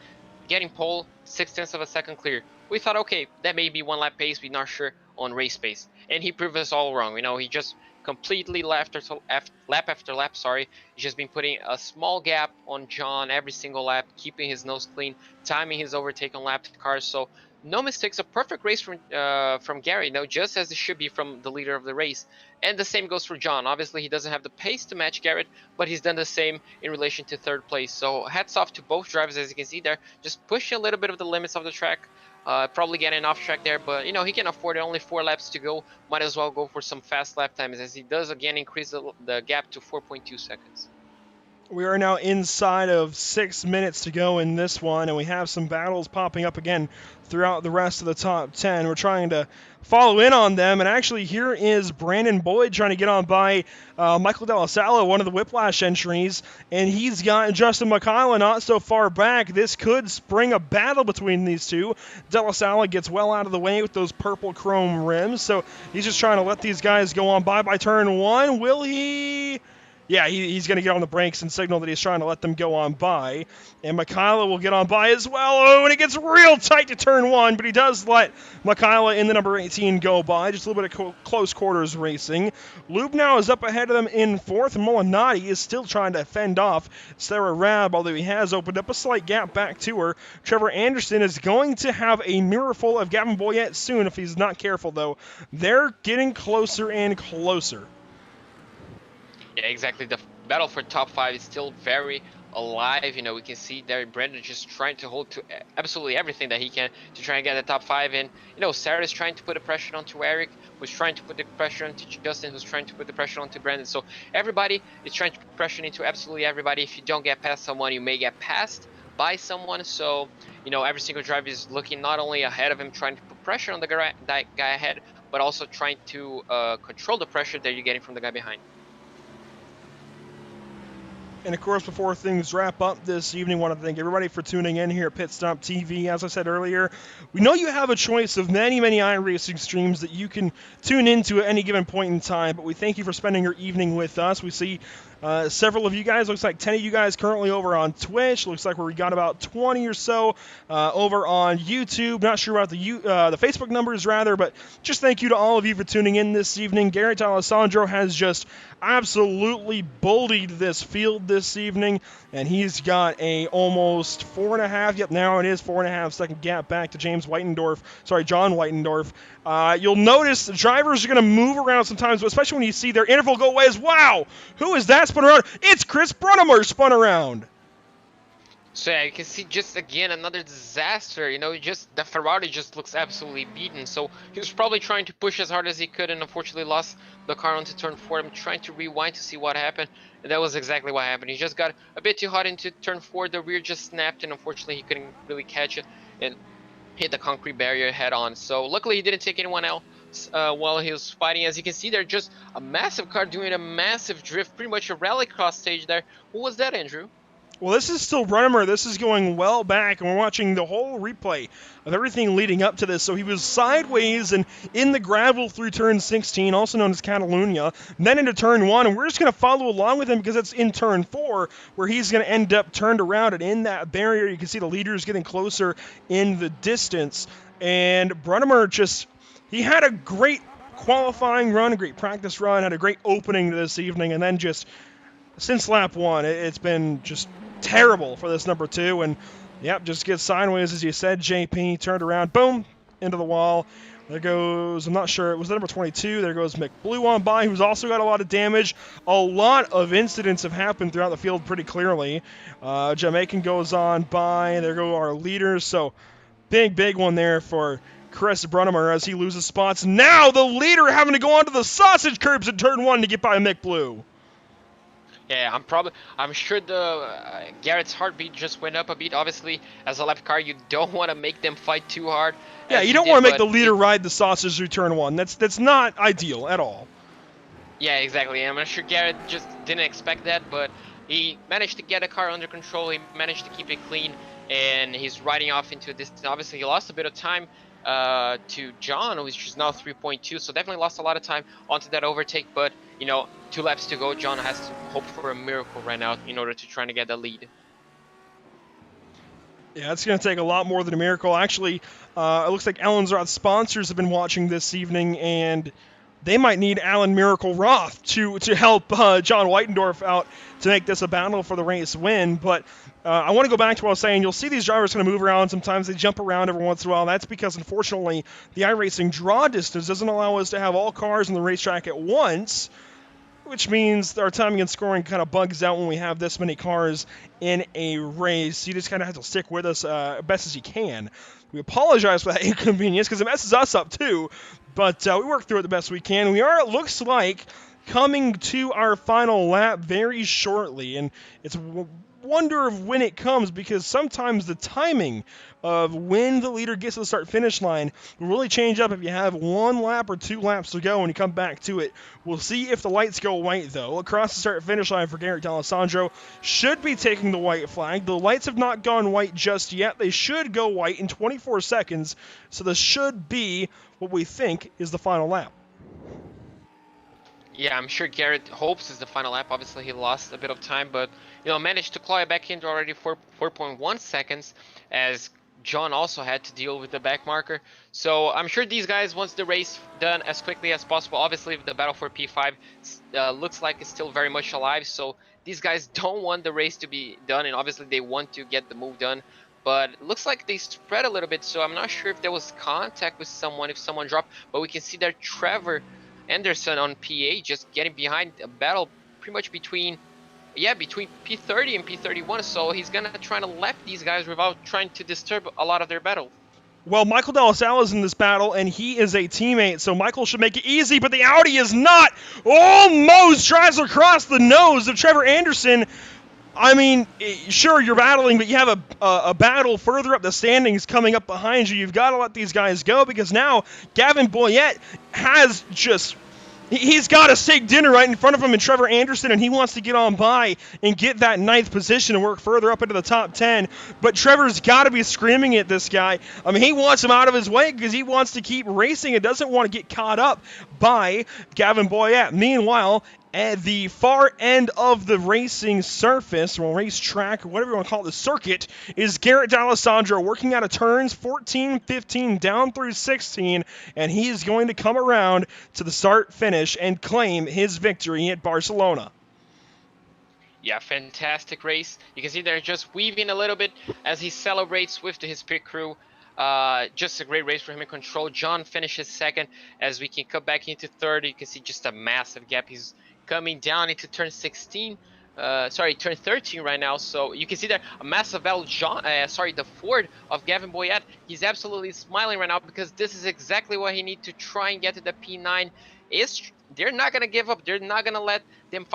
getting pole, 6/10 of a second clear. We thought, okay, that may be one lap pace. We're not sure on race pace. And he proved us all wrong. You know, he just completely lap after lap, sorry. He's just been putting a small gap on John every single lap, keeping his nose clean, timing his overtake on lap cars. So no mistakes, a perfect race from Gary, no, just as it should be from the leader of the race. And the same goes for John. Obviously, he doesn't have the pace to match Garrett, but he's done the same in relation to third place. So hats off to both drivers, as you can see there, just pushing a little bit of the limits of the track. Probably getting off track there, but you know, he can afford it. Only 4 laps to go. Might as well go for some fast lap times, as he does again increase the gap to 4.2 seconds. We are now inside of 6 minutes to go in this one, and we have some battles popping up again throughout the rest of the top 10. We're trying to follow in on them, and actually here is Brandon Boyd trying to get on by Michael Della Sala, one of the Whiplash entries, and he's got Justin McCullough not so far back. This could spring a battle between these two. Della Sala gets well out of the way with those purple chrome rims, so he's just trying to let these guys go on by turn 1. Will he? Yeah, he's going to get on the brakes and signal that he's trying to let them go on by. And Mikhaila will get on by as well. Oh, and it gets real tight to turn 1, but he does let Mikhaila in the number 18 go by. Just a little bit of close quarters racing. Lube now is up ahead of them in 4th. Molinati is still trying to fend off Sarah Rabb, although he has opened up a slight gap back to her. Trevor Anderson is going to have a mirror full of Gavin Boyette soon if he's not careful, though. They're getting closer and closer. Yeah, exactly. The battle for top 5 is still very alive. You know, we can see there Brandon just trying to hold to absolutely everything that he can to try and get the top 5 in. You know, Sarah's trying to put the pressure onto Eric, who's trying to put the pressure onto Justin, who's trying to put the pressure onto Brandon. So everybody is trying to put pressure into absolutely everybody. If you don't get past someone, you may get passed by someone. So, you know, every single driver is looking not only ahead of him, trying to put pressure on that guy ahead, but also trying to control the pressure that you're getting from the guy behind. And of course, before things wrap up this evening, I want to thank everybody for tuning in here at PitStop TV. As I said earlier, we know you have a choice of many iRacing streams that you can tune into at any given point in time, but we thank you for spending your evening with us. We see several of you guys, looks like 10 of you guys currently over on Twitch. Looks like we got about 20 or so over on YouTube. Not sure about the Facebook numbers, rather, but just thank you to all of you for tuning in this evening. Garrett Alessandro has just absolutely bullied this field this evening, and he's got a almost 4.5, yep, now it is 4.5 second gap back to John Whitendorf. You'll notice the drivers are going to move around sometimes, especially when you see their interval go away. Wow, who is that spun around? It's Chris Brunnemer spun around. So yeah, you can see just again another disaster. You know, just the Ferrari just looks absolutely beaten. So he was probably trying to push as hard as he could, and unfortunately lost the car onto turn 4. I'm trying to rewind to see what happened, and that was exactly what happened. He just got a bit too hot into turn 4. The rear just snapped, and unfortunately he couldn't really catch it and hit the concrete barrier head on. So luckily he didn't take anyone else while he was fighting. As you can see there, just a massive car doing a massive drift, pretty much a rallycross stage there. What was that, Andrew? Well, this is still Brunnemer. This is going well back, and we're watching the whole replay of everything leading up to this. So he was sideways and in the gravel through turn 16, also known as Catalunya, then into turn 1, and we're just going to follow along with him because it's in turn 4 where he's going to end up turned around, and in that barrier you can see the leaders getting closer in the distance. And Brunnemer he had a great qualifying run, a great practice run, had a great opening to this evening, and then just since lap 1, it's been just terrible for this number 2, and yep, just gets sideways, as you said, JP, turned around, boom, into the wall. There goes, I'm not sure, it was the number 22, there goes Mick Blue on by, who's also got a lot of damage. A lot of incidents have happened throughout the field pretty clearly. Jamaican goes on by, there go our leaders, so big one there for Chris Brunnemer as he loses spots. Now the leader having to go onto the sausage curbs in turn 1 to get by Mick Blue. Yeah, I'm sure the Garrett's heartbeat just went up a bit. Obviously, as a lap car, you don't want to make them fight too hard. Yeah, you don't want to make the leader ride the sausage through turn 1. That's not ideal at all. Yeah, exactly. I'm not sure Garrett just didn't expect that, but he managed to get a car under control. He managed to keep it clean, and he's riding off into a distance. Obviously, he lost a bit of time to John, which is now 3.2. So definitely lost a lot of time onto that overtake. But, you know, 2 laps to go. John has to hope for a miracle right now in order to try to get the lead. Yeah, it's going to take a lot more than a miracle. Actually, it looks like Alan Roth's sponsors have been watching this evening, and they might need Alan Miracle Roth to help John Whitendorf out to make this a battle for the race win. But I want to go back to what I was saying. You'll see these drivers kind of move around. Sometimes they jump around every once in a while. That's because, unfortunately, the iRacing draw distance doesn't allow us to have all cars on the racetrack at once, which means our timing and scoring kind of bugs out when we have this many cars in a race. You just kind of have to stick with us best as you can. We apologize for that inconvenience because it messes us up too, but we work through it the best we can. We are, it looks like, coming to our final lap very shortly, and it's wonder of when it comes, because sometimes the timing of when the leader gets to the start-finish line will really change up if you have 1 lap or 2 laps to go when you come back to it. We'll see if the lights go white, though. Across the start-finish line for Garrett D'Alessandro should be taking the white flag. The lights have not gone white just yet. They should go white in 24 seconds, so this should be what we think is the final lap. Yeah, I'm sure Garrett hopes is the final lap. Obviously, he lost a bit of time, but, you know, managed to claw it back into already 4.1 seconds, as John also had to deal with the back marker. So I'm sure these guys want the race done as quickly as possible. Obviously, the battle for P5 looks like it's still very much alive, so these guys don't want the race to be done, and obviously they want to get the move done. But it looks like they spread a little bit, so I'm not sure if there was contact with someone, if someone dropped, but we can see that Trevor Anderson on P8 just getting behind a battle pretty much between P30 and P31, so he's gonna try to lap these guys without trying to disturb a lot of their battle. Well, Michael De La Salle is in this battle, and he is a teammate, so Michael should make it easy, but the Audi is not. Almost drives across the nose of Trevor Anderson. I mean, sure, you're battling, but you have a battle further up the standings coming up behind you. You've got to let these guys go, because now Gavin Boyette has just... He's got a steak dinner right in front of him in Trevor Anderson, and he wants to get on by and get that 9th position and work further up into the top 10. But Trevor's got to be screaming at this guy. I mean, he wants him out of his way because he wants to keep racing and doesn't want to get caught up by Gavin Boyette. Meanwhile, at the far end of the racing surface, or racetrack, or whatever you want to call it, the circuit, is Garrett D'Alessandro working out of turns 14, 15, down through 16, and he is going to come around to the start-finish and claim his victory at Barcelona. Yeah, fantastic race. You can see they're just weaving a little bit as he celebrates with his pit crew. Just a great race for him in control. John finishes second. As we can cut back into third, you can see just a massive gap. He's coming down into turn 16, turn 13 right now. So you can see there a massive battle. The Ford of Gavin Boyette. He's absolutely smiling right now because this is exactly what he needs to try and get to the P9. They're not gonna give up. They're not gonna let them.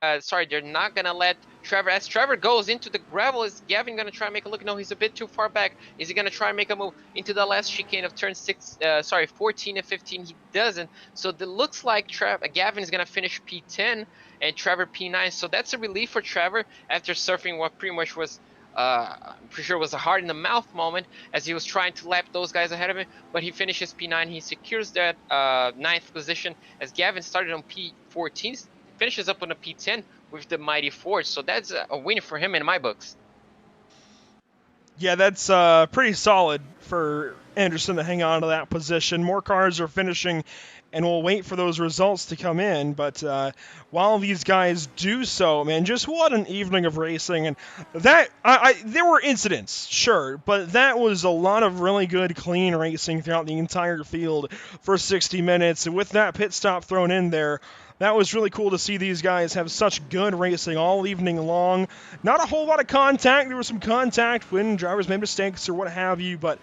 They're not gonna let Trevor. As Trevor goes into the gravel, is Gavin gonna try and make a look? No, he's a bit too far back. Is he gonna try and make a move into the last chicane of turn 14 and 15? He doesn't. So it looks like Gavin is gonna finish P10 and Trevor P9. So that's a relief for Trevor after surfing what pretty much was, I'm pretty sure was a heart in the mouth moment as he was trying to lap those guys ahead of him. But he finishes P9. He secures that 9th position as Gavin started on P14. Finishes up on a P10 with the mighty Ford, so that's a win for him in my books. Yeah, that's pretty solid for Anderson to hang on to that position. More cars are finishing, and we'll wait for those results to come in. But while these guys do so, man, just what an evening of racing. And that there were incidents, sure, but that was a lot of really good, clean racing throughout the entire field for 60 minutes. And with that pit stop thrown in there, that was really cool to see these guys have such good racing all evening long. Not a whole lot of contact. There was some contact when drivers made mistakes or what have you, but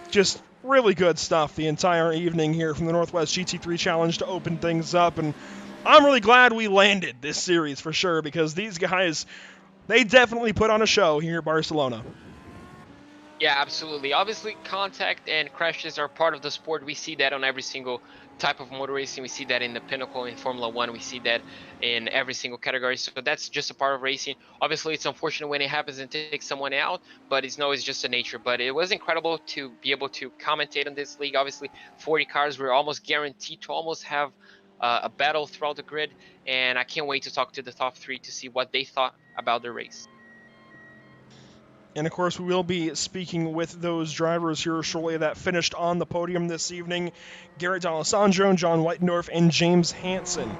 just really good stuff the entire evening here from the Northwest GT3 Challenge to open things up. And I'm really glad we landed this series for sure, because these guys, they definitely put on a show here at Barcelona. Yeah, absolutely. Obviously, contact and crashes are part of the sport. We see that on every single type of motor racing. We see that in the pinnacle in Formula 1. We see that in every single category. So that's just a part of racing. Obviously, it's unfortunate when it happens and takes someone out, but it's always just a nature. But it was incredible to be able to commentate on this league. Obviously, 40 cars, we're almost guaranteed to almost have a battle throughout the grid. And I can't wait to talk to the top 3 to see what they thought about the race. And of course, we will be speaking with those drivers here shortly that finished on the podium this evening. Garrett D'Alessandro, John Whitendorf, and James Hansen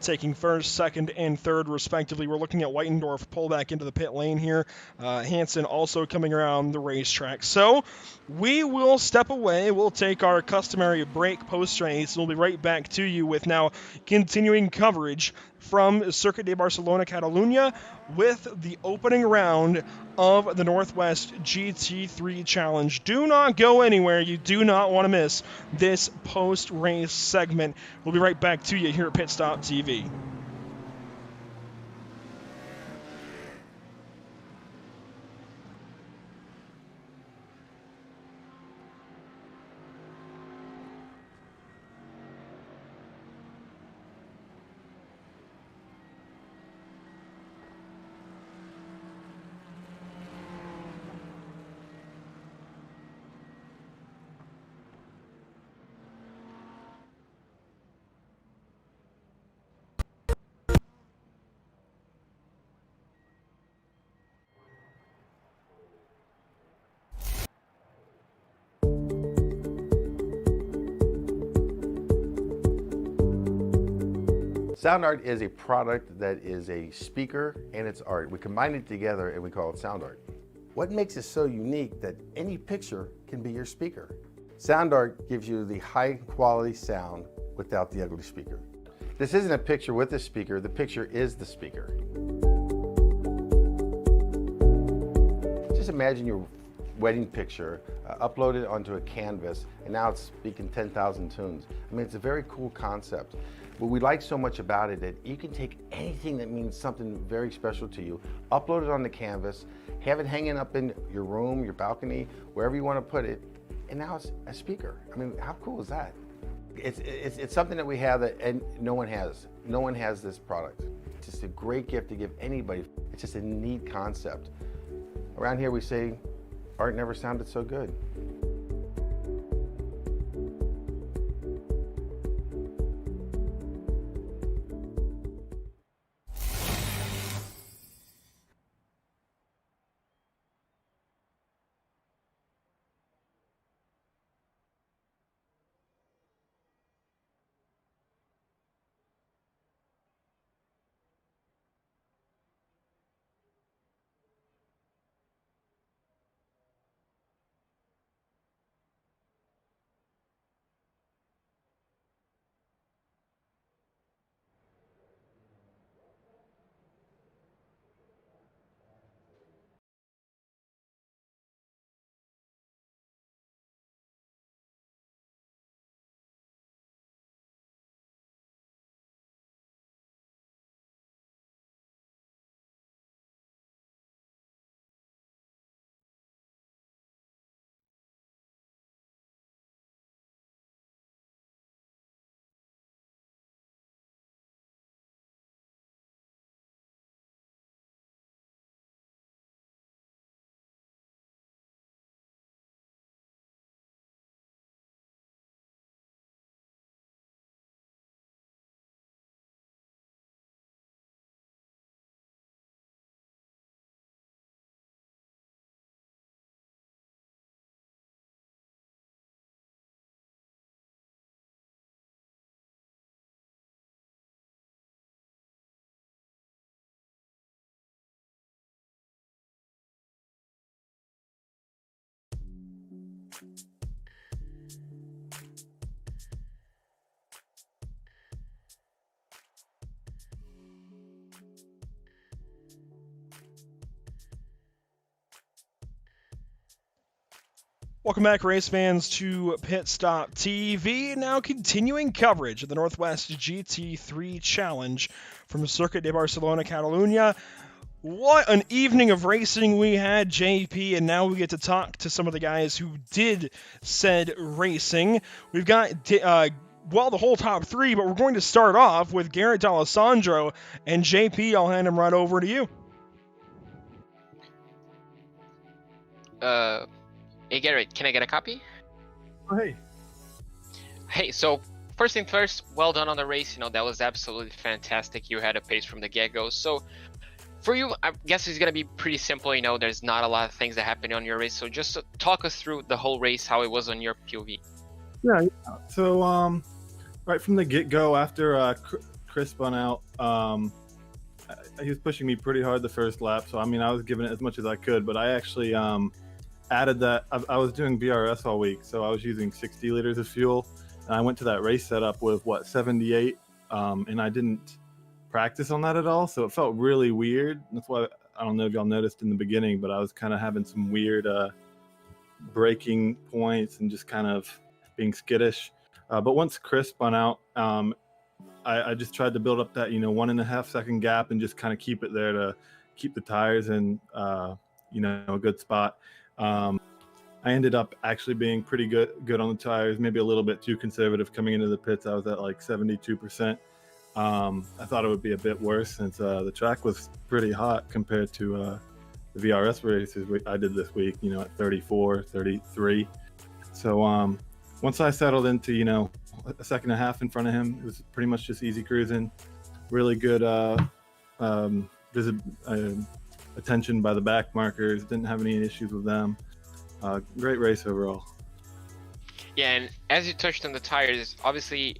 taking first, second, and third, respectively. We're looking at Whitendorf pull back into the pit lane here. Hansen also coming around the racetrack. So we will step away. We'll take our customary break post-race. We'll be right back to you with now continuing coverage from Circuit de Barcelona, Catalunya, with the opening round of the Northwest GT3 Challenge. Do not go anywhere. You do not want to miss this post-race segment. We'll be right back to you here at PitStop TV. Sound art is a product that is a speaker and it's art. We combine it together and we call it sound art. What makes it so unique that any picture can be your speaker? Sound art gives you the high quality sound without the ugly speaker. This isn't a picture with a speaker, the picture is the speaker. Just imagine your wedding picture uploaded onto a canvas and now it's speaking 10,000 tunes. I mean, it's a very cool concept. What we like so much about it that you can take anything that means something very special to you, upload it on the canvas, have it hanging up in your room, your balcony, wherever you want to put it, and now it's a speaker. I mean, how cool is that? It's something that we have that and no one has. No one has this product. It's just a great gift to give anybody. It's just a neat concept. Around here we say, art never sounded so good. Welcome back, race fans, to PitStop TV. Now continuing coverage of the Northwest GT3 Challenge from Circuit de Barcelona, Catalunya. What an evening of racing we had, JP, and now we get to talk to some of the guys who did said racing. We've got well, the whole top three, but we're going to start off with Garrett D'Alessandro, and JP, I'll hand him right over to you. Hey Garrett, can I get a copy? Oh, hey. Hey, so first thing first, well done on the race. That was absolutely fantastic. You had a pace from the get-go. So for you, I guess it's gonna be pretty simple. There's not a lot of things that happen on your race. So just talk us through the whole race, how it was on your POV. Yeah. So right from the get-go, after Chris spun out, he was pushing me pretty hard the first lap. So I was giving it as much as I could, but I actually added that. I was doing VRS all week, so I was using 60 liters of fuel, and I went to that race setup with 78, and I didn't practice on that at all, so it felt really weird. That's why I don't know if y'all noticed in the beginning, but I was kind of having some weird braking points and just kind of being skittish. But once Chris spun out, I just tried to build up that 1.5 second gap and just kind of keep it there to keep the tires in a good spot. I ended up actually being pretty good on the tires, maybe a little bit too conservative coming into the pits. I was at like 72%. I thought it would be a bit worse since the track was pretty hot compared to the VRS races I did this week, at 34, 33. So once I settled into, a second and a half in front of him, it was pretty much just easy cruising. Really good attention by the back markers. Didn't have any issues with them. Great race overall. Yeah, and as you touched on the tires, obviously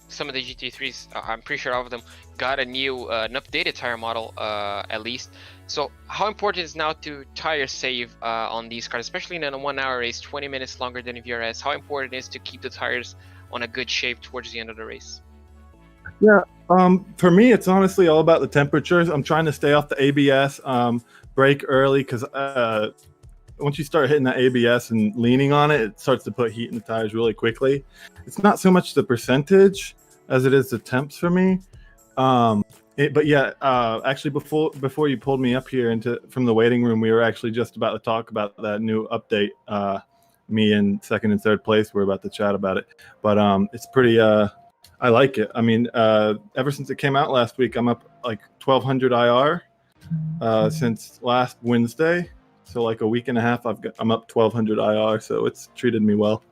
some of the GT3s, I'm pretty sure all of them, got an updated tire model at least. So how important is now to tire save on these cars, especially in a 1 hour race, 20 minutes longer than a VRS? How important it is to keep the tires on a good shape towards the end of the race? Yeah, for me, it's honestly all about the temperatures. I'm trying to stay off the ABS, brake early, because once you start hitting that ABS and leaning on it, it starts to put heat in the tires really quickly. It's not so much the percentage as it is the temps for me. But yeah, actually before you pulled me up here from the waiting room, we were actually just about to talk about that new update. Me in second and third place, we're about to chat about it. But it's pretty, I like it. Ever since it came out last week, I'm up like 1200 IR since last Wednesday. So like a week and a half, I'm up 1200 IR. So it's treated me well.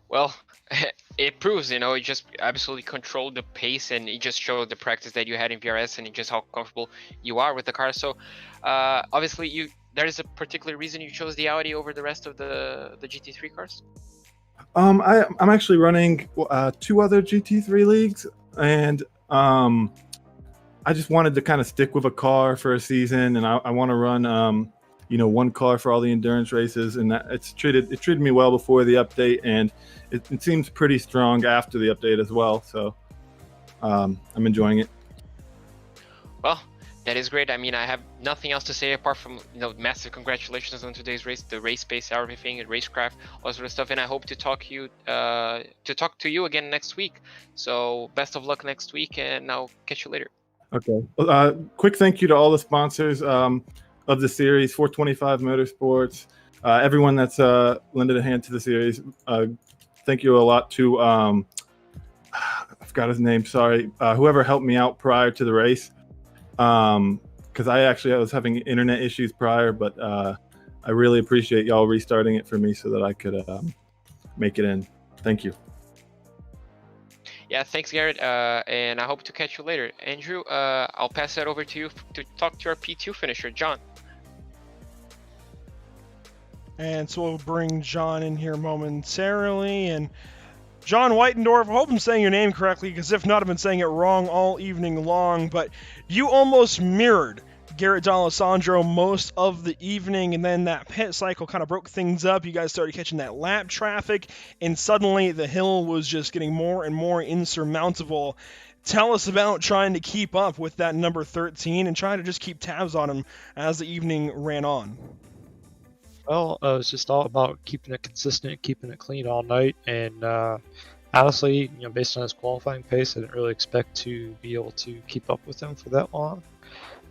Well, it proves, you just absolutely controlled the pace, and it just showed the practice that you had in VRS and just how comfortable you are with the car. So obviously there's a particular reason you chose the Audi over the rest of the GT3 cars? I'm actually running 2 other GT3 leagues, and I just wanted to kind of stick with a car for a season, and I want to run one car for all the endurance races, and it treated me well before the update, and it seems pretty strong after the update as well. So I'm enjoying it. Well, that is great. I have nothing else to say apart from massive congratulations on today's race, the race pace, everything, and racecraft, all sort of stuff. And I hope to talk to you again next week. So best of luck next week, and I'll catch you later. Okay. Quick thank you to all the sponsors of the series, 425 Motorsports, everyone that's lended a hand to the series. Thank you a lot to I forgot his name. Sorry, whoever helped me out prior to the race. Because I was having internet issues prior, but I really appreciate y'all restarting it for me so that I could make it in. Thank you. Yeah, thanks, Garrett, and I hope to catch you later. Andrew, I'll pass that over to you to talk to our P2 finisher, John. And so we'll bring John in here momentarily. And John Whitendorf, I hope I'm saying your name correctly, because if not, I've been saying it wrong all evening long, but you almost mirrored Garrett D'Alessandro most of the evening, and then that pit cycle kind of broke things up. You guys started catching that lap traffic, and suddenly the hill was just getting more and more insurmountable. Tell us about trying to keep up with that number 13 and trying to just keep tabs on him as the evening ran on. Well, it was just all about keeping it consistent, keeping it clean all night, and honestly, based on his qualifying pace, I didn't really expect to be able to keep up with him for that long.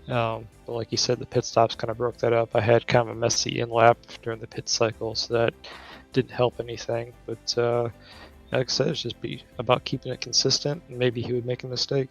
But like you said, the pit stops kind of broke that up. I had kind of a messy in lap during the pit cycle, so that didn't help anything. But like I said, it's just be about keeping it consistent, and maybe he would make a mistake.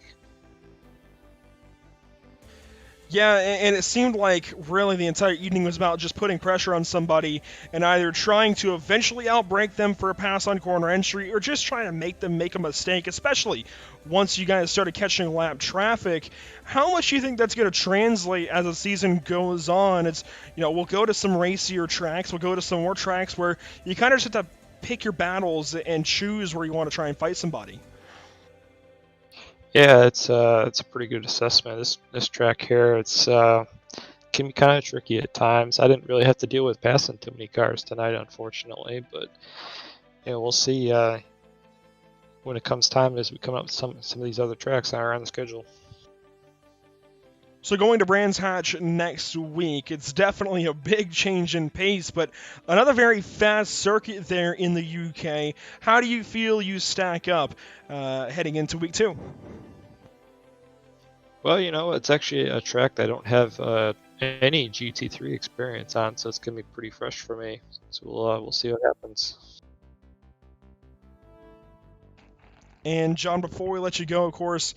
Yeah, and it seemed like really the entire evening was about just putting pressure on somebody and either trying to eventually outbreak them for a pass on corner entry or just trying to make them make a mistake, especially once you guys started catching lap traffic. How much do you think that's going to translate as the season goes on? It's, we'll go to some racier tracks, we'll go to some more tracks where you kind of just have to pick your battles and choose where you want to try and fight somebody. Yeah, it's a pretty good assessment. This track here, it's can be kind of tricky at times. I didn't really have to deal with passing too many cars tonight, unfortunately, but we'll see when it comes time as we come up with some of these other tracks that are on the schedule. So going to Brands Hatch next week, it's definitely a big change in pace, but another very fast circuit there in the UK. How do you feel you stack up heading into week 2? Well, it's actually a track that I don't have any GT3 experience on, so it's going to be pretty fresh for me. So we'll see what happens. And John, before we let you go, of course,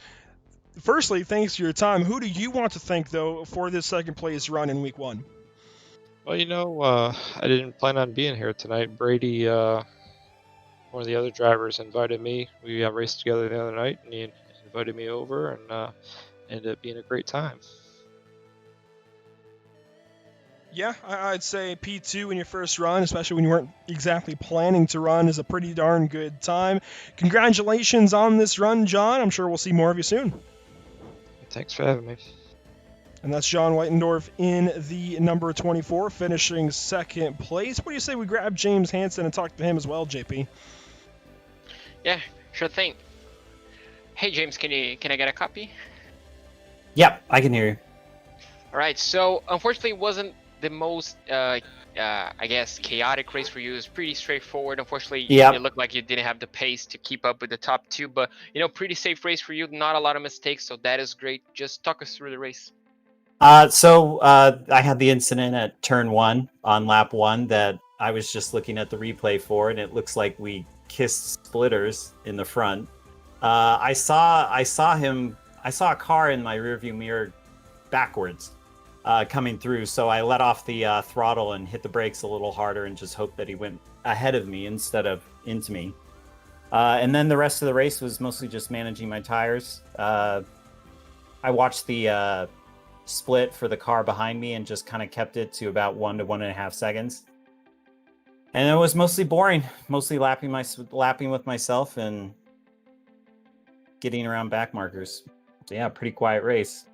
firstly, thanks for your time. Who do you want to thank, though, for this second place run in week 1? Well, I didn't plan on being here tonight. Brady, one of the other drivers, invited me. We raced together the other night, and he invited me over, and ended up being a great time. Yeah, I'd say P2 in your first run, especially when you weren't exactly planning to run, is a pretty darn good time. Congratulations on this run, John. I'm sure we'll see more of you soon. Thanks for having me. And that's John Whitendorf in the number 24, finishing second place. What do you say we grab James Hansen and talk to him as well, JP? Yeah, sure thing. Hey James, can I get a copy? Yep, I can hear you. All right. So unfortunately, it wasn't the most I guess chaotic race for you. It was pretty straightforward. Unfortunately, Yep. it looked like you didn't have the pace to keep up with the top 2, but pretty safe race for you. Not a lot of mistakes, so that is great. Just talk us through the race. So I had the incident at turn 1 on lap 1 that I was just looking at the replay for, and it looks like we kissed splitters in the front. I saw a car in my rearview mirror backwards coming through, so I let off the throttle and hit the brakes a little harder and just hoped that he went ahead of me instead of into me. And then the rest of the race was mostly just managing my tires. I watched the split for the car behind me and just kind of kept it to about 1 to 1.5 seconds. And it was mostly boring, mostly lapping with myself and getting around back markers. So yeah, pretty quiet race.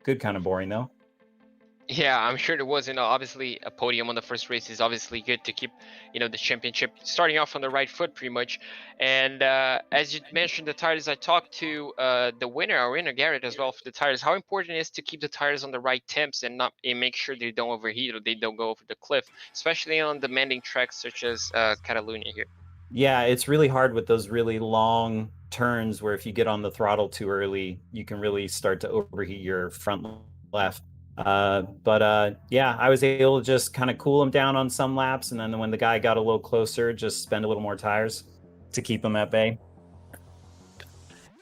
Good kind of boring though. Yeah, I'm sure there was. Obviously a podium on the first race is obviously good to keep, the championship starting off on the right foot pretty much. And as you mentioned, the tires, I talked to the winner, our winner, Garrett, as well for the tires. How important it is to keep the tires on the right temps and make sure they don't overheat or they don't go over the cliff, especially on demanding tracks such as Catalunya here. Yeah, it's really hard with those really long turns where if you get on the throttle too early, you can really start to overheat your front left. Yeah, I was able to just kind of cool them down on some laps, and then when the guy got a little closer, just spend a little more tires to keep them at bay.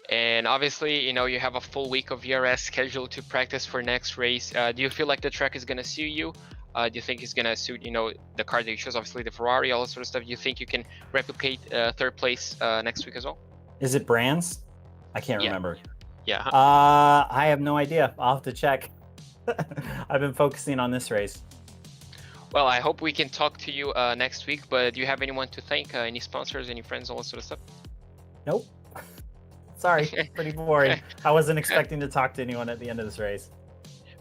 And obviously, you have a full week of VRS scheduled to practice for next race. Do you feel like the track is going to suit you? Do you think it's going to suit, the car that you chose, obviously the Ferrari, all that sort of stuff? Do you think you can replicate third place next week as well? Is it Brands? I can't remember. Yeah. I have no idea. I'll have to check. I've been focusing on this race. Well, I hope we can talk to you next week, but do you have anyone to thank? Any sponsors, any friends, all that sort of stuff? Nope. Sorry, pretty boring. I wasn't expecting to talk to anyone at the end of this race.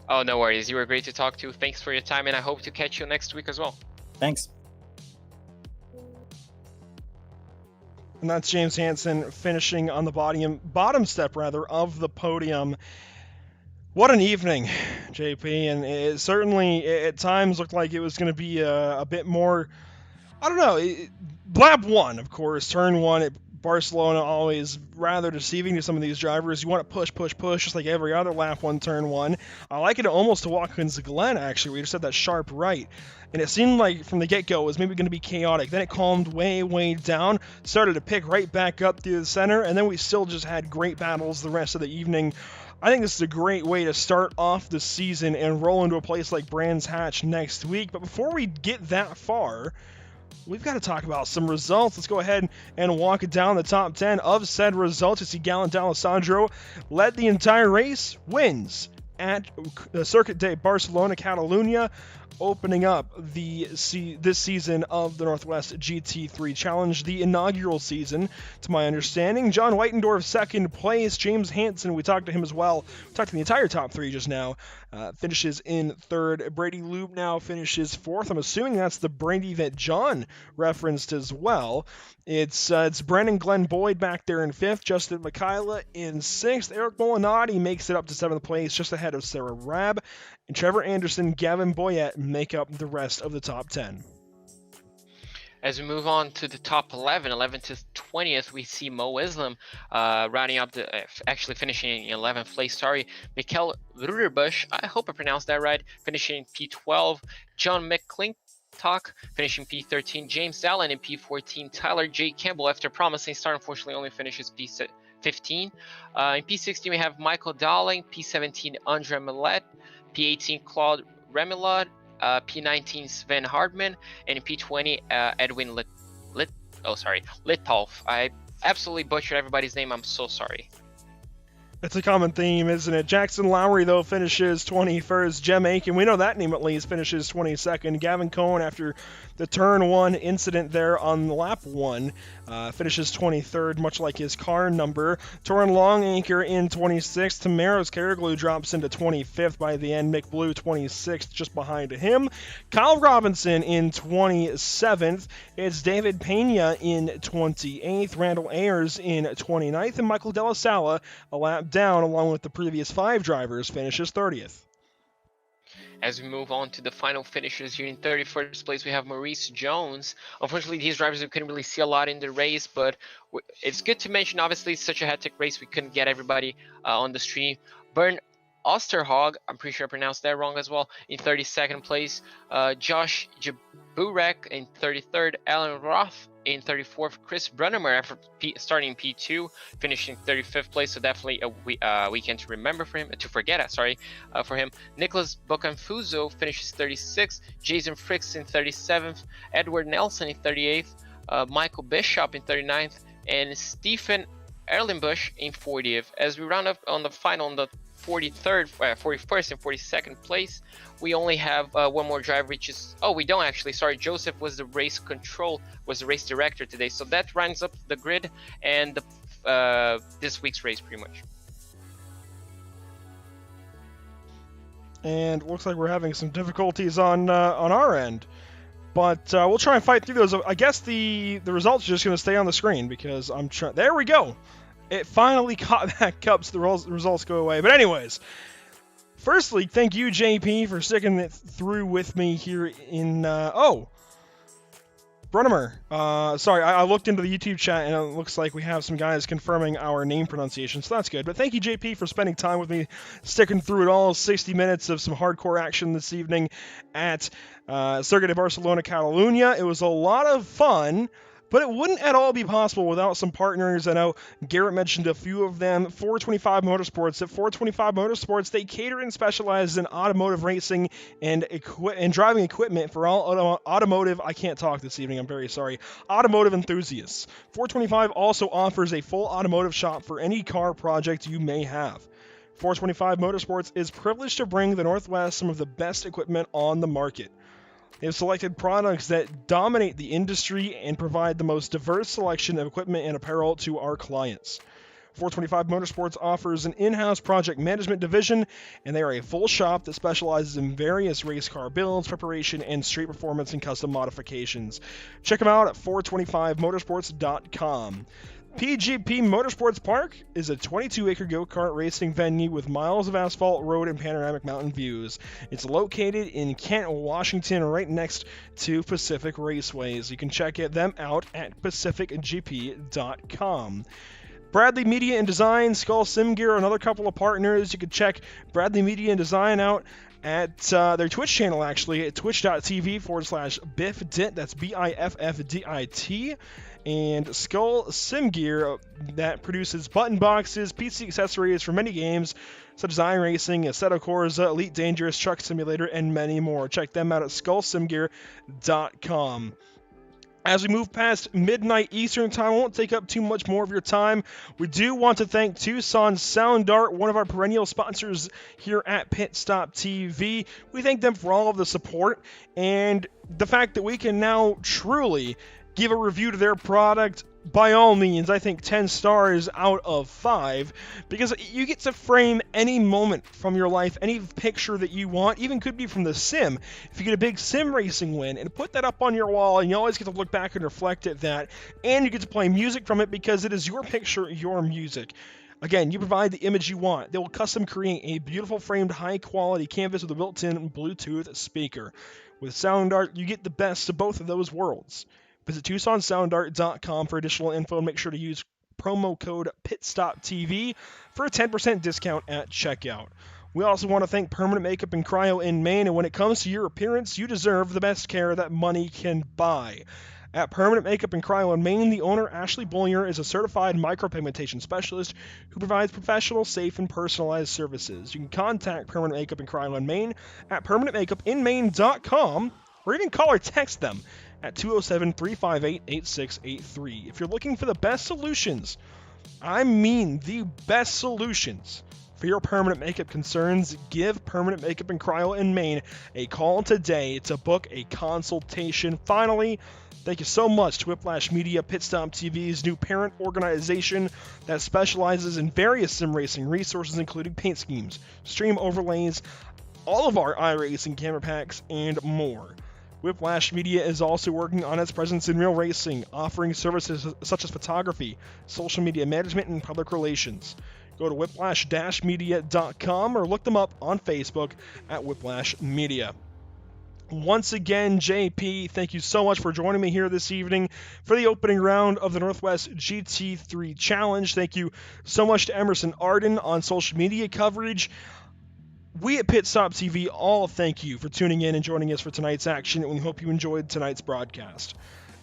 Oh, no worries. You were great to talk to. Thanks for your time, and I hope to catch you next week as well. Thanks. And that's James Hansen finishing on the bottom step of the podium. What an evening, JP, and it certainly at times looked like it was going to be a bit more, I don't know, lap 1, of course, turn 1, Barcelona always rather deceiving to some of these drivers. You want to push, push, push, just like every other lap one, turn one. I like it almost to Watkins Glen, actually, where you just had that sharp right. And it seemed like from the get-go it was maybe going to be chaotic. Then it calmed way, way down, started to pick right back up through the center, and then we still just had great battles the rest of the evening. I think this is a great way to start off the season and roll into a place like Brands Hatch next week. But before we get that far, we've got to talk about some results. Let's go ahead and walk it down the top 10 of said results. You see Gallant D'Alessandro led the entire race, wins at the Circuit de Barcelona, Catalunya, opening up this season of the Northwest GT3 Challenge, the inaugural season, to my understanding. John Whitendorf, second place. James Hansen, we talked to him as well. We talked to the entire top three just now. Finishes in third. Brady Loop now finishes fourth. I'm assuming that's the Brady that John referenced as well. It's Brennan Glenn Boyd back there in fifth. Justin Michaela in sixth. Eric Molinati makes it up to seventh place, just ahead of Sarah Rabb. And Trevor Anderson, Gavin Boyette make up the rest of the top 10. As we move on to the top 11, 11 to 20th, we see Mo Islam rounding up actually finishing in 11th place. Sorry, Mikkel Ruderbusch, I hope I pronounced that right, finishing P12. John McClintock finishing P13. James Allen in P14. Tyler J. Campbell, after promising start, unfortunately only finishes P15. In P16, we have Michael Dowling. P17, Andre Millet. P18, Claude Remillard. P19, Sven Hardman, and in P20, Edwin Litolf. I absolutely butchered everybody's name. I'm so sorry. It's a common theme, isn't it? Jackson Lowry, though, finishes 21st. Jem Aiken, we know that name at least, finishes 22nd. Gavin Cohen, after the turn one incident there on lap one, finishes 23rd, much like his car number. Torin Longanchor in 26th. Tamaros Karaglu drops into 25th by the end. Mick Blue 26th, just behind him. Kyle Robinson in 27th. It's David Pena in 28th. Randall Ayers in 29th. And Michael Della Sala, a lap down, along with the previous 5 drivers, finishes 30th. As we move on to the final finishers here in 31st place, we have Maurice Jones. Unfortunately, these drivers we couldn't really see a lot in the race, but it's good to mention, obviously, it's such a hectic race, we couldn't get everybody on the stream. Bernd Osterhog, I'm pretty sure I pronounced that wrong as well, in 32nd place. Josh Jaburek in 33rd. Alan Roth in 34th. Chris Brunnemer, after starting P2, finishing 35th place, so definitely a weekend to remember for him, for him. Nicholas Bocanfuso finishes 36th. Jason Fricks in 37th. Edward Nelson in 38th. Michael Bishop in 39th. And Stephen Erlenbusch in 40th. As we round up on the final, on the 41st and 42nd place, we only have one more driver, which is, we don't actually, sorry, Joseph was the race director today, so that rounds up the grid and this week's race pretty much. And looks like we're having some difficulties on our end, but we'll try and fight through those. I guess the results are just going to stay on the screen because I'm trying. There we go. It finally caught back up, so the results go away. But anyways, firstly, thank you, JP, for sticking it through with me here in... Brunnemer. Sorry, I looked into the YouTube chat, and it looks like we have some guys confirming our name pronunciation, so that's good. But thank you, JP, for spending time with me, sticking through it all. 60 minutes of some hardcore action this evening at Circuit de Barcelona, Catalunya. It was a lot of fun, but it wouldn't at all be possible without some partners. I know Garrett mentioned a few of them. 425 Motorsports. At 425 Motorsports, they cater and specialize in automotive racing and driving equipment for all automotive, I can't talk this evening, I'm very sorry, automotive enthusiasts. 425 also offers a full automotive shop for any car project you may have. 425 Motorsports is privileged to bring the Northwest some of the best equipment on the market. They have selected products that dominate the industry and provide the most diverse selection of equipment and apparel to our clients. 425 Motorsports offers an in-house project management division, and they are a full shop that specializes in various race car builds, preparation, and street performance and custom modifications. Check them out at 425motorsports.com. PGP Motorsports Park is a 22-acre go-kart racing venue with miles of asphalt road and panoramic mountain views. It's located in Kent, Washington, right next to Pacific Raceways. You can check them out at pacificgp.com. Bradley Media and Design, Skull Sim Gear, another couple of partners. You can check Bradley Media and Design out at their Twitch channel, actually, at twitch.tv/biffdit. That's BIFFDIT. And Skull Sim Gear, that produces button boxes, PC accessories for many games, such as iRacing, Assetto Corsa, Elite Dangerous, Truck Simulator, and many more. Check them out at skullsimgear.com. As we move past midnight Eastern time, I won't take up too much more of your time. We do want to thank Tucson Sound Art, one of our perennial sponsors here at PitStop TV. We thank them for all of the support and the fact that we can now truly give a review to their product. By all means, I think 10 stars out of 5, because you get to frame any moment from your life, any picture that you want, even could be from the sim. If you get a big sim racing win, and put that up on your wall, and you always get to look back and reflect at that, and you get to play music from it because it is your picture, your music. Again, you provide the image you want. They will custom create a beautiful framed high-quality canvas with a built-in Bluetooth speaker. With Sound Art, you get the best of both of those worlds. Visit TucsonSoundArt.com for additional info and make sure to use promo code PitStopTV for a 10% discount at checkout. We also want to thank Permanent Makeup and Cryo in Maine, and when it comes to your appearance, you deserve the best care that money can buy. At Permanent Makeup and Cryo in Maine, the owner, Ashley Bollier, is a certified micropigmentation specialist who provides professional, safe, and personalized services. You can contact Permanent Makeup and Cryo in Maine at permanentmakeupinmaine.com, or even call or text them at 207-358-8683. If you're looking for the best solutions, I mean the best solutions for your permanent makeup concerns, give Permanent Makeup and Cryo in Maine a call today to book a consultation. Finally, thank you so much to Whiplash Media, PitStop TV's new parent organization that specializes in various sim racing resources, including paint schemes, stream overlays, all of our iRacing camera packs, and more. Whiplash Media is also working on its presence in real racing, offering services such as photography, social media management, and public relations. Go to whiplash-media.com or look them up on Facebook at Whiplash Media. Once again, JP, thank you so much for joining me here this evening for the opening round of the Northwest GT3 Challenge. Thank you so much to Emerson Arden on social media coverage. We at PitStop TV all thank you for tuning in and joining us for tonight's action, and we hope you enjoyed tonight's broadcast.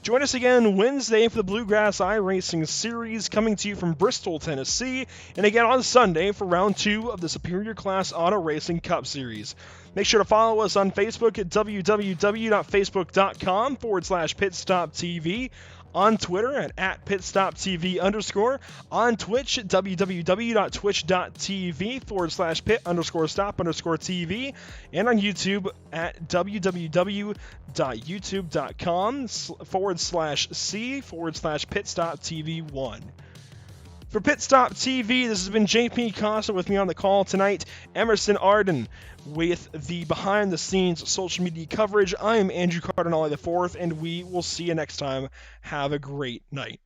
Join us again Wednesday for the Bluegrass iRacing Series, coming to you from Bristol, Tennessee, and again on Sunday for Round 2 of the Superior Class Auto Racing Cup Series. Make sure to follow us on Facebook at www.facebook.com/PitStopTV, on Twitter at PitStopTV_, on Twitch at www.twitch.tv/Pit_Stop_TV, and on YouTube at www.youtube.com/C/PitStopTV1. For PitStop TV, this has been JP Costa with me on the call tonight, Emerson Arden with the behind-the-scenes social media coverage. I am Andrew Cardinale IV, and we will see you next time. Have a great night.